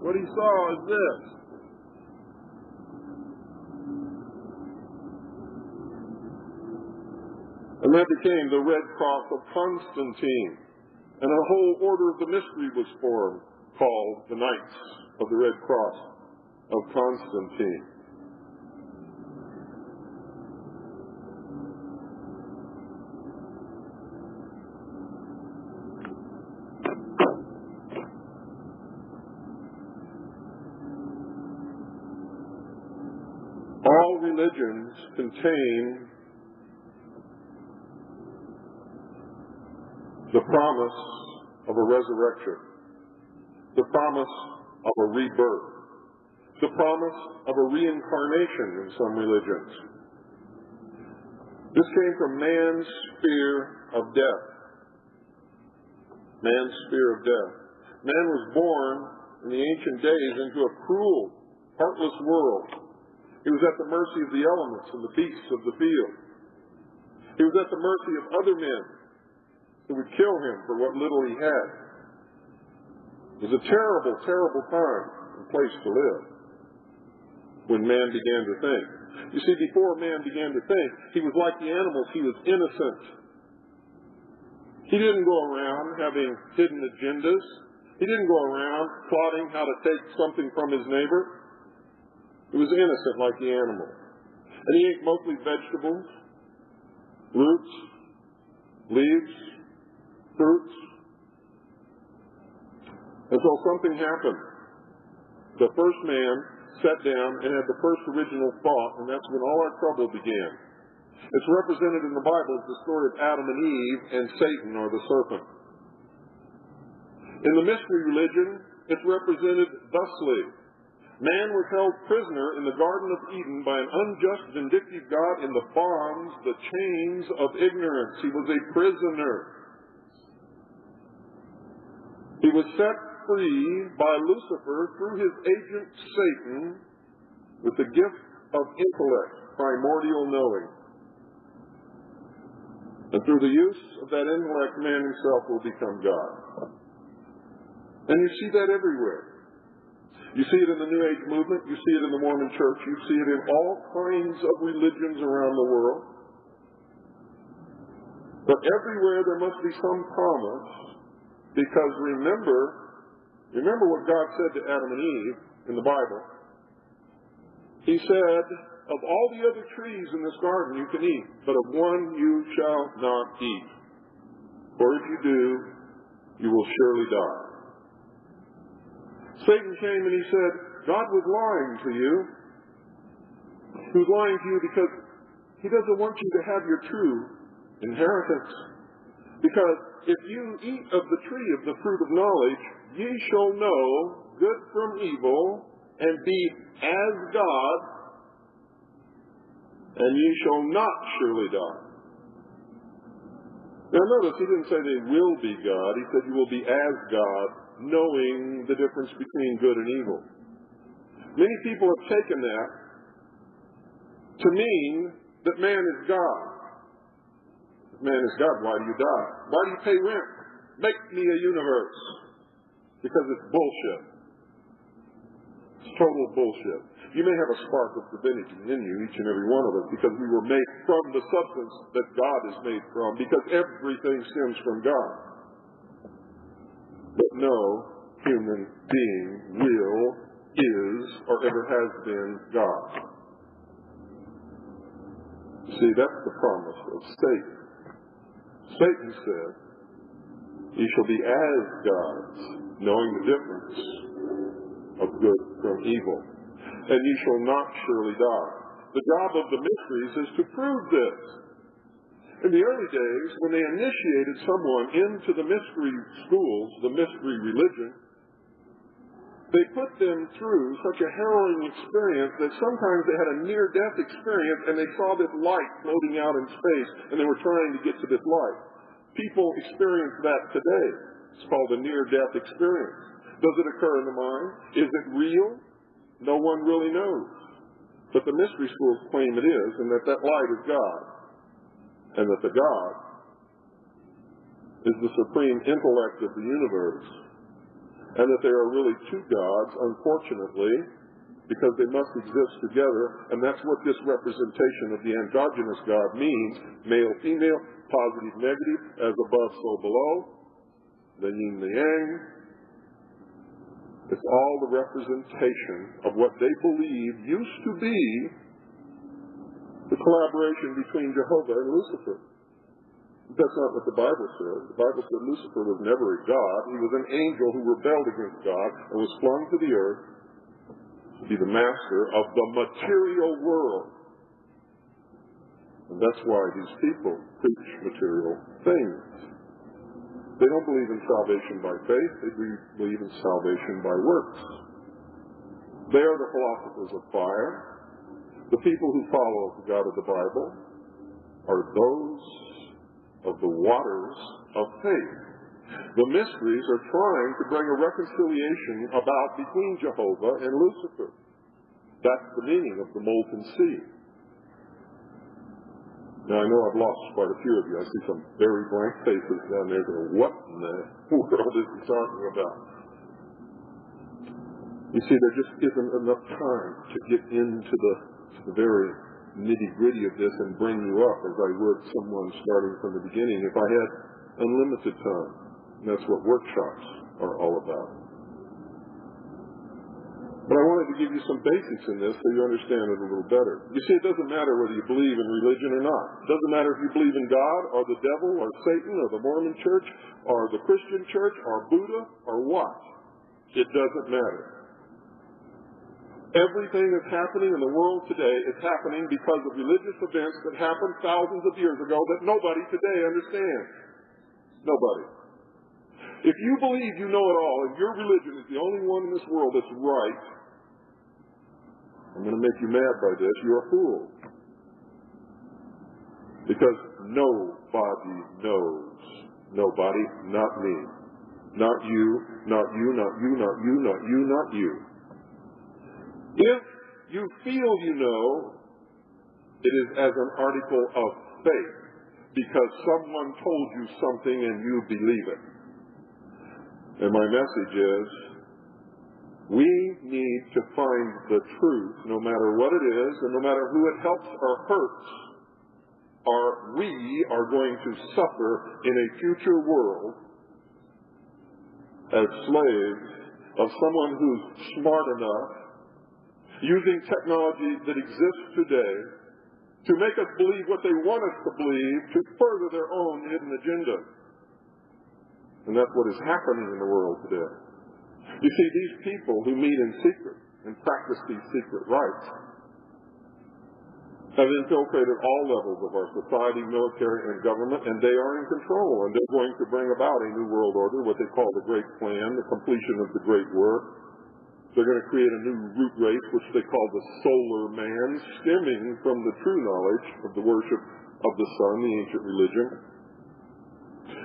What he saw is this. And that became the Red Cross of Constantine. And a whole order of the mystery was formed, called the Knights of the Red Cross of Constantine. All religions contain the promise of a resurrection, the promise of a rebirth, the promise of a reincarnation in some religions. This came from man's fear of death. Man's fear of death. Man was born in the ancient days into a cruel, heartless world. He was at the mercy of the elements and the beasts of the field. He was at the mercy of other men who would kill him for what little he had. It was a terrible, terrible time and place to live when man began to think. You see, before man began to think, he was like the animals. He was innocent. He didn't go around having hidden agendas. He didn't go around plotting how to take something from his neighbor. He was innocent like the animal. And he ate mostly vegetables, roots, leaves, fruits. And so something happened. The first man sat down and had the first original thought, and that's when all our trouble began. It's represented in the Bible as the story of Adam and Eve and Satan, or the serpent. In the mystery religion, it's represented thusly. Man was held prisoner in the Garden of Eden by an unjust, vindictive God in the bonds, the chains of ignorance. He was a prisoner. He was set free by Lucifer through his agent Satan with the gift of intellect, primordial knowing. And through the use of that intellect, man himself will become God. And you see that everywhere. You see it in the New Age movement. You see it in the Mormon Church. You see it in all kinds of religions around the world. But everywhere there must be some promise, because remember what God said to Adam and Eve in the Bible. He said, of all the other trees in this garden you can eat, but of one you shall not eat. For if you do, you will surely die. Satan came and he said, God was lying to you. He was lying to you because he doesn't want you to have your true inheritance. Because if you eat of the tree of the fruit of knowledge, ye shall know good from evil, and be as God, and ye shall not surely die. Now notice, he didn't say they will be God. He said you will be as God, knowing the difference between good and evil. Many people have taken that to mean that man is God. If man is God, why do you die? Why do you pay rent? Make me a universe. Because it's bullshit. It's total bullshit. You may have a spark of divinity in you, each and every one of us, because we were made from the substance that God is made from, because everything stems from God. But no human being is, or ever has been God. See, that's the promise of Satan. Satan said, "Ye shall be as gods, knowing the difference of good from evil, and ye shall not surely die." The job of the mysteries is to prove this. In the early days, when they initiated someone into the mystery schools, the mystery religion, they put them through such a harrowing experience that sometimes they had a near-death experience and they saw this light floating out in space and they were trying to get to this light. People experience that today. It's called a near-death experience. Does it occur in the mind? Is it real? No one really knows. But the mystery schools claim it is, and that light is God. And that the God is the supreme intellect of the universe. And that there are really two gods, unfortunately, because they must exist together. And that's what this representation of the androgynous God means. Male, female, positive, negative, as above, so below. The yin, the yang. It's all the representation of what they believe used to be the collaboration between Jehovah and Lucifer. That's not what the Bible says. The Bible said Lucifer was never a god. He was an angel who rebelled against God and was flung to the earth to be the master of the material world. And that's why these people preach material things. They don't believe in salvation by faith. They believe in salvation by works. They are the philosophers of fire. The people who follow the God of the Bible are those of the waters of faith. The mysteries are trying to bring a reconciliation about between Jehovah and Lucifer. That's the meaning of the molten sea. Now, I know I've lost quite a few of you. I see some very blank faces down there going, what in the world is he talking about? You see, there just isn't enough time to get into the very nitty-gritty of this and bring you up as I would someone starting from the beginning if I had unlimited time. And that's what workshops are all about. But I wanted to give you some basics in this so you understand it a little better. You see, it doesn't matter whether you believe in religion or not. It doesn't matter if you believe in God or the devil or Satan or the Mormon church or the Christian church or Buddha or what. It doesn't matter. Everything that's happening in the world today is happening because of religious events that happened thousands of years ago that nobody today understands. Nobody. If you believe you know it all and your religion is the only one in this world that's right, I'm going to make you mad by this. You're a fool. Because nobody knows. Nobody, not me. Not you, not you, not you, not you, not you, not you. If you feel you know, it is as an article of faith because someone told you something and you believe it. And my message is, we need to find the truth no matter what it is and no matter who it helps or hurts, or we are going to suffer in a future world as slaves of someone who's smart enough using technology that exists today to make us believe what they want us to believe to further their own hidden agenda. And that's what is happening in the world today. You see, these people who meet in secret and practice these secret rites have infiltrated all levels of our society, military, and government, and they are in control, and they're going to bring about a new world order, what they call the Great Plan, the completion of the Great Work. They're going to create a new root race, which they call the solar man, stemming from the true knowledge of the worship of the sun, the ancient religion.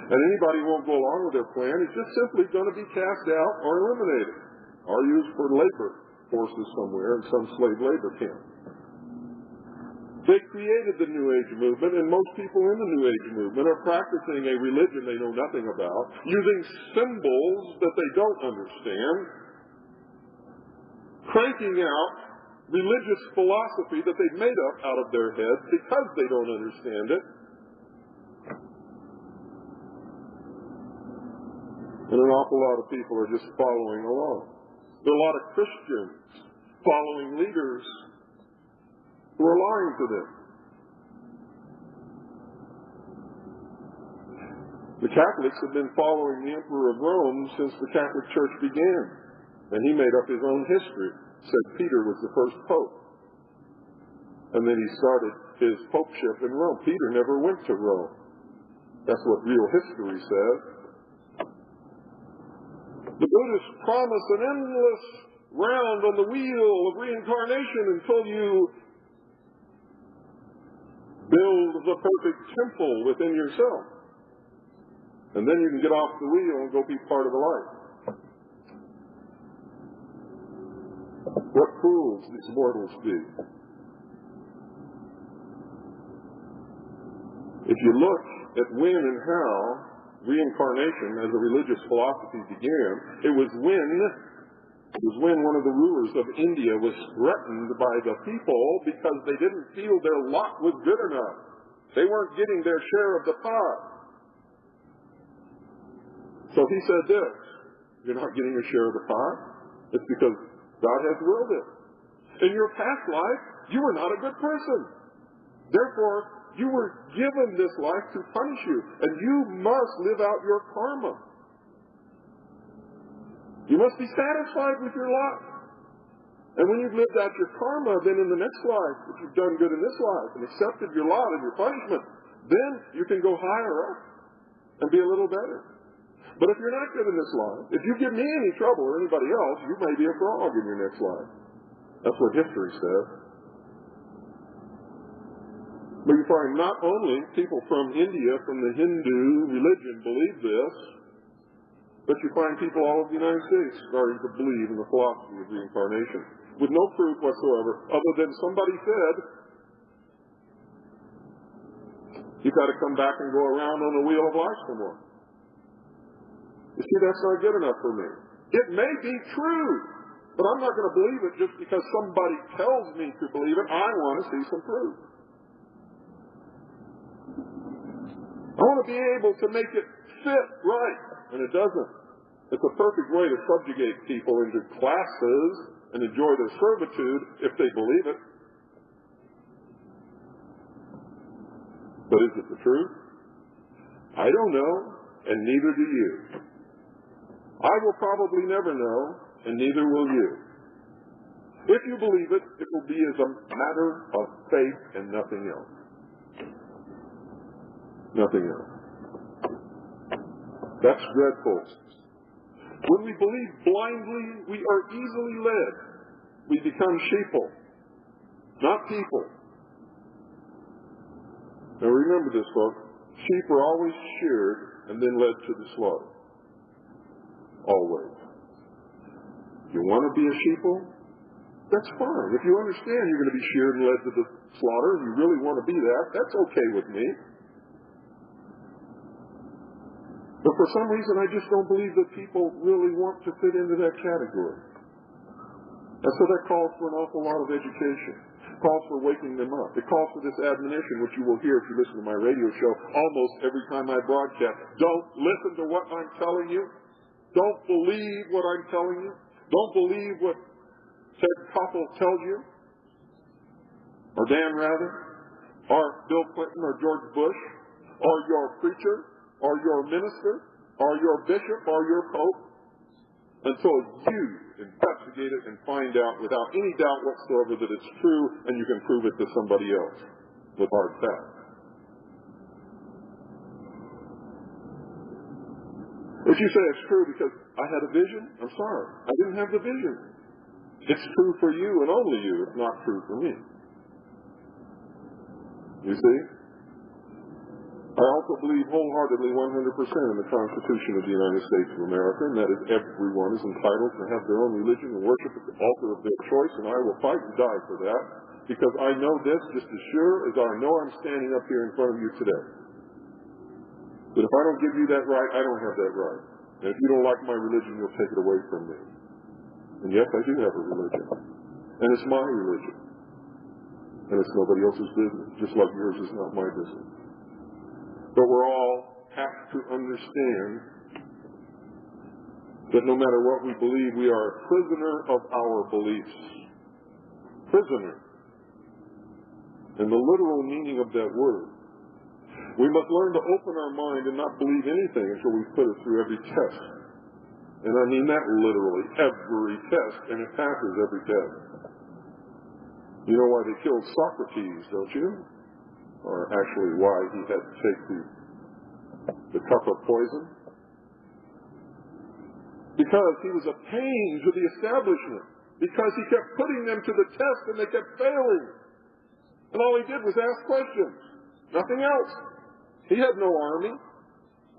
And anybody who won't go along with their plan is just simply going to be cast out or eliminated, or used for labor forces somewhere in some slave labor camp. They created the New Age movement, and most people in the New Age movement are practicing a religion they know nothing about, using symbols that they don't understand, cranking out religious philosophy that they've made up out of their heads because they don't understand it. And an awful lot of people are just following along. There are a lot of Christians following leaders who are lying to them. The Catholics have been following the Emperor of Rome since the Catholic Church began. And he made up his own history. Said Peter was the first pope. And then he started his popeship in Rome. Peter never went to Rome. That's what real history says. The Buddhists promise an endless round on the wheel of reincarnation until you build the perfect temple within yourself. And then you can get off the wheel and go be part of the light. What fools these mortals be. If you look at when and how reincarnation as a religious philosophy began, it was when one of the rulers of India was threatened by the people because they didn't feel their lot was good enough. They weren't getting their share of the pie. So he said this, you're not getting your share of the pie? It's because God has willed it. In your past life, you were not a good person. Therefore, you were given this life to punish you, and you must live out your karma. You must be satisfied with your lot. And when you've lived out your karma, then in the next life, if you've done good in this life and accepted your lot and your punishment, then you can go higher up and be a little better. But if you're not good in this life, if you give me any trouble or anybody else, you may be a frog in your next life. That's what history says. But you find not only people from India, from the Hindu religion, believe this, but you find people all over the United States starting to believe in the philosophy of reincarnation, with no proof whatsoever, other than somebody said, you've got to come back and go around on the wheel of life some more. You see, that's not good enough for me. It may be true, but I'm not going to believe it just because somebody tells me to believe it. I want to see some proof. I want to be able to make it fit right, and it doesn't. It's a perfect way to subjugate people into classes and enjoy their servitude if they believe it. But is it the truth? I don't know, and neither do you. I will probably never know, and neither will you. If you believe it, it will be as a matter of faith and nothing else. Nothing else. That's dreadful. When we believe blindly, we are easily led. We become sheeple, not people. Now remember this, folks. Sheep are always sheared and then led to the slaughter. Always. You want to be a sheeple? That's fine. If you understand you're going to be sheared and led to the slaughter, and you really want to be that, that's okay with me. But for some reason, I just don't believe that people really want to fit into that category. And so that calls for an awful lot of education. It calls for waking them up. It calls for this admonition, which you will hear if you listen to my radio show almost every time I broadcast. Don't listen to what I'm telling you. Don't believe what I'm telling you. Don't believe what Ted Koppel tells you, or Dan Rather, or Bill Clinton, or George Bush, or your preacher, or your minister, or your bishop, or your pope, until you investigate it and find out without any doubt whatsoever that it's true, and you can prove it to somebody else with hard facts. If you say it's true because I had a vision, I'm sorry. I didn't have the vision. It's true for you and only you. It's not true for me. You see? I also believe wholeheartedly 100% in the Constitution of the United States of America, and that is everyone is entitled to have their own religion and worship at the altar of their choice, and I will fight and die for that, because I know this just as sure as I know I'm standing up here in front of you today. But if I don't give you that right, I don't have that right. And if you don't like my religion, you'll take it away from me. And yes, I do have a religion. And it's my religion. And it's nobody else's business, just like yours is not my business. But we all have to understand that no matter what we believe, we are a prisoner of our beliefs. Prisoner. In the literal meaning of that word. We must learn to open our mind and not believe anything until we put it through every test. And I mean that literally, every test, and it passes every test. You know why they killed Socrates, don't you? Or actually why he had to take the cup of poison? Because he was a pain to the establishment. Because he kept putting them to the test and they kept failing. And all he did was ask questions. Nothing else. He had no army.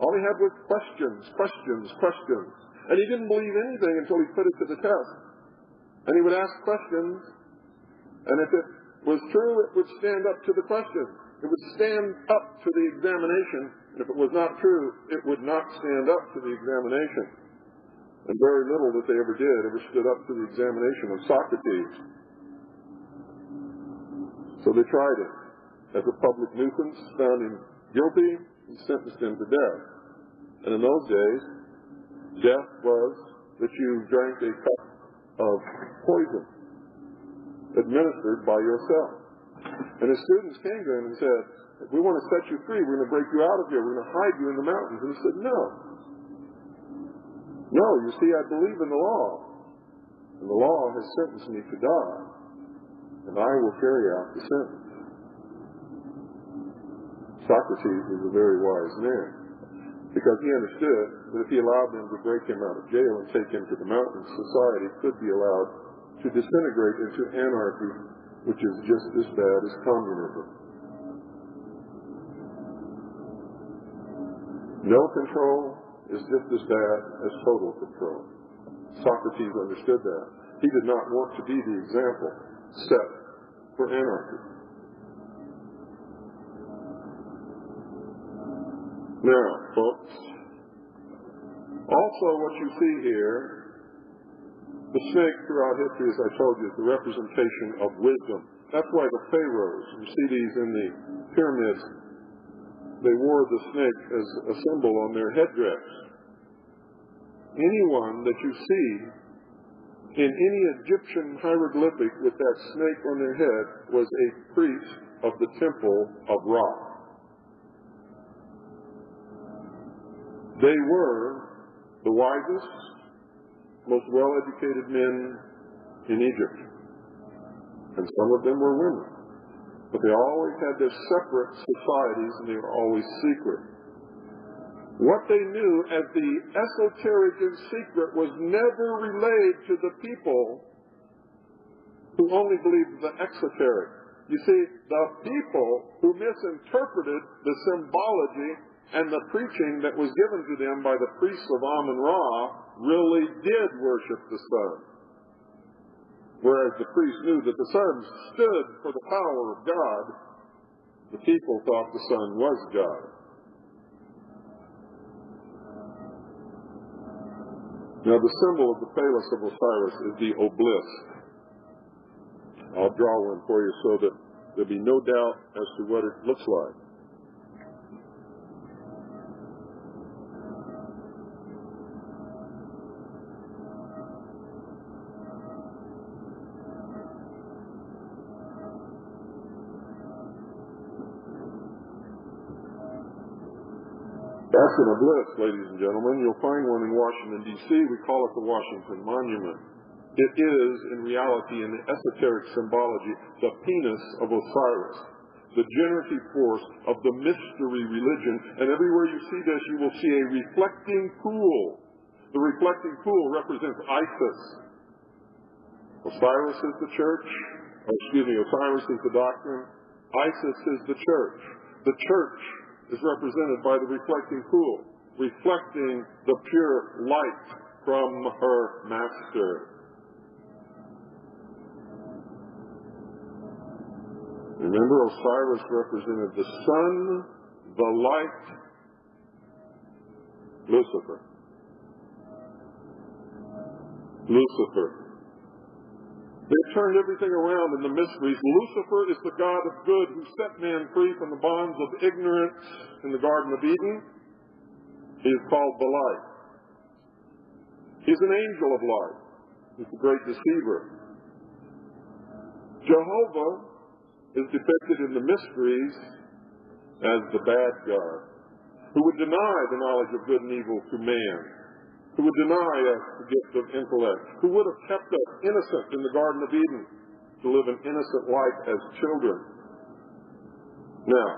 All he had was questions. And he didn't believe anything until he put it to the test. And he would ask questions, and if it was true, it would stand up to the question. It would stand up to the examination, and if it was not true, it would not stand up to the examination. And very little that they ever did ever stood up to the examination of Socrates. So they tried it. As a public nuisance, found him guilty, and sentenced him to death. And in those days, death was that you drank a cup of poison administered by yourself. And his students came to him and said, if we want to set you free, we're going to break you out of here, we're going to hide you in the mountains. And he said, no. No, you see, I believe in the law. And the law has sentenced me to die. And I will carry out the sentence. Socrates was a very wise man, because he understood that if he allowed them to break him out of jail and take him to the mountains, society could be allowed to disintegrate into anarchy, which is just as bad as communism. No control is just as bad as total control. Socrates understood that. He did not want to be the example set for anarchy. Now, folks, also what you see here, the snake throughout history, as I told you, is the representation of wisdom. That's why the pharaohs, you see these in the pyramids, they wore the snake as a symbol on their headdress. Anyone that you see in any Egyptian hieroglyphic with that snake on their head was a priest of the temple of Ra. They were the wisest, most well-educated men in Egypt. And some of them were women. But they always had their separate societies, and they were always secret. What they knew as the esoteric and secret was never relayed to the people who only believed the exoteric. You see, the people who misinterpreted the symbology and the preaching that was given to them by the priests of Amun-Ra really did worship the sun. Whereas the priests knew that the sun stood for the power of God, the people thought the sun was God. Now the symbol of the phallus of Osiris is the obelisk. I'll draw one for you so that there'll be no doubt as to what it looks like. That's an obelisk, ladies and gentlemen. You'll find one in Washington, D.C. We call it the Washington Monument. It is, in reality, in the esoteric symbology, the penis of Osiris, the generative force of the mystery religion. And everywhere you see this, you will see a reflecting pool. The reflecting pool represents Isis. Osiris is the church. Osiris is the doctrine. Isis is the church. The church is represented by the reflecting pool, reflecting the pure light from her master. Remember, Osiris represented the sun, the light, Lucifer. Lucifer They've turned everything around in the mysteries. Lucifer is the God of good who set man free from the bonds of ignorance in the Garden of Eden. He is called the light. He's an angel of light. He's the great deceiver. Jehovah is depicted in the mysteries as the bad God, who would deny the knowledge of good and evil to man, who would deny us the gift of intellect, who would have kept us innocent in the Garden of Eden to live an innocent life as children. Now,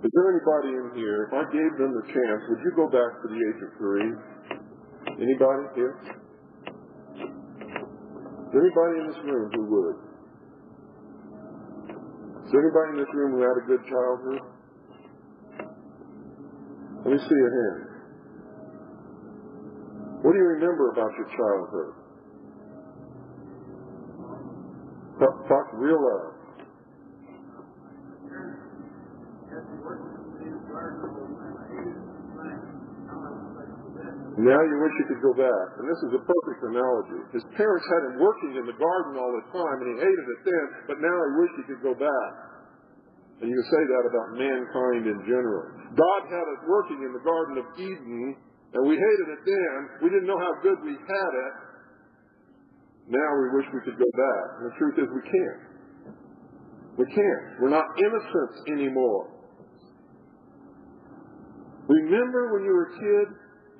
is there anybody in here, if I gave them the chance, would you go back to the age of 3? Anybody here? Is there anybody in this room who would? Is there anybody in this room who had a good childhood? Let me see your hand. What do you remember about your childhood? Talk real loud. Now you wish you could go back. And this is a perfect analogy. His parents had him working in the garden all the time, and he hated it then, but now he wished he could go back. And you can say that about mankind in general. God had us working in the Garden of Eden, and we hated it then. We didn't know how good we had it. Now we wish we could go back. And the truth is we can't. We can't. We're not innocents anymore. Remember when you were a kid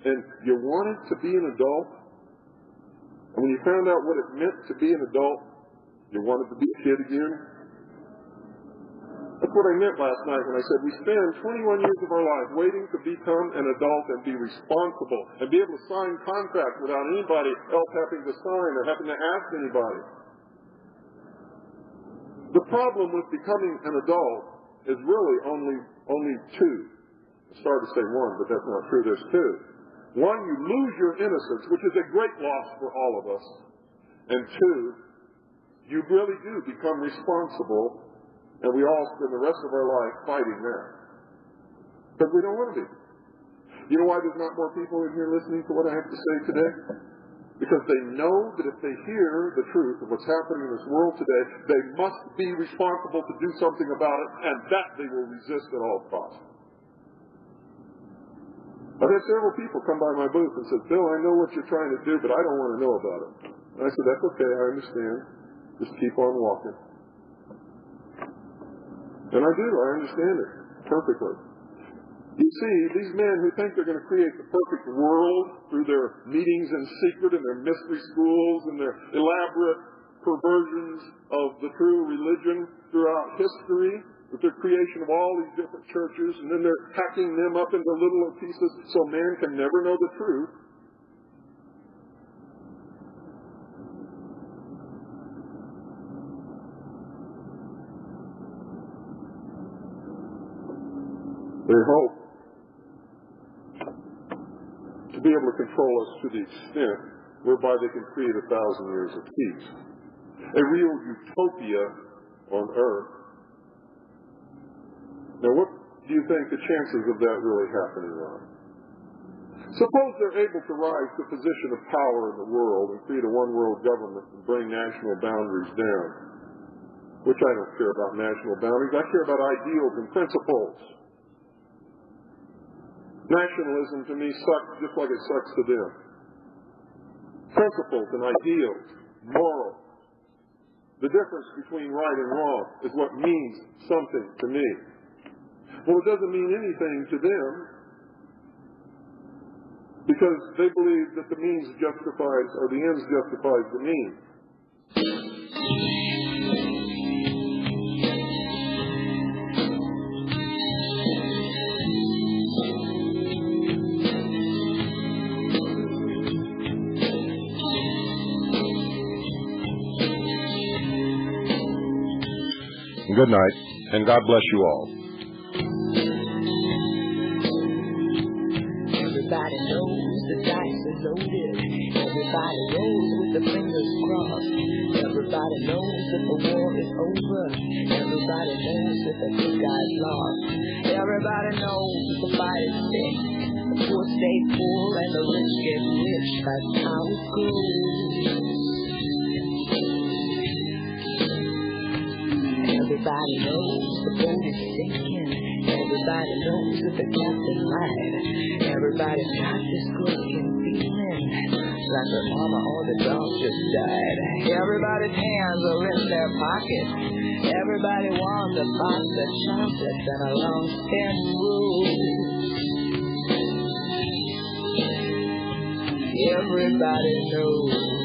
and you wanted to be an adult? And when you found out what it meant to be an adult, you wanted to be a kid again? That's what I meant last night when I said we spend 21 years of our life waiting to become an adult and be responsible and be able to sign contracts without anybody else having to sign or having to ask anybody. The problem with becoming an adult is really only two. I started to say one, but that's not true. There's two. One, you lose your innocence, which is a great loss for all of us. And two, you really do become responsible, and we all spend the rest of our life fighting that. Because we don't want to be. You know why there's not more people in here listening to what I have to say today? Because they know that if they hear the truth of what's happening in this world today, they must be responsible to do something about it, and that they will resist at all costs. I've had several people come by my booth and said, Bill, I know what you're trying to do, but I don't want to know about it. And I said, that's okay, I understand. Just keep on walking. And I do, I understand it perfectly. You see, these men who think they're going to create the perfect world through their meetings in secret and their mystery schools and their elaborate perversions of the true religion throughout history, with their creation of all these different churches, and then they're hacking them up into little pieces so man can never know the truth. They hope to be able to control us to the extent whereby they can create 1,000 years of peace. A real utopia on earth. Now, what do you think the chances of that really happening are? Suppose they're able to rise to a position of power in the world and create a one-world government and bring national boundaries down, which I don't care about national boundaries. I care about ideals and principles. Nationalism to me sucks just like it sucks to them. Principles and ideals, morals. The difference between right and wrong is what means something to me. Well, it doesn't mean anything to them because they believe that the means justifies, or the ends justifies the means. Good night, and God bless you all. Everybody knows the dice are loaded. Everybody rolls with the fingers crossed. Everybody knows that the war is over. Everybody knows that the good guy's lost. Everybody knows the fight is fixed. The poor stay poor and the rich get rich. That's how it goes. Everybody knows the boat is sinking. Everybody knows that the captain lied. Everybody's got this squeaking feeling like their mama or the dog just died. Everybody's hands are in their pockets. Everybody wants a box of chocolates and a long stem rose. Everybody knows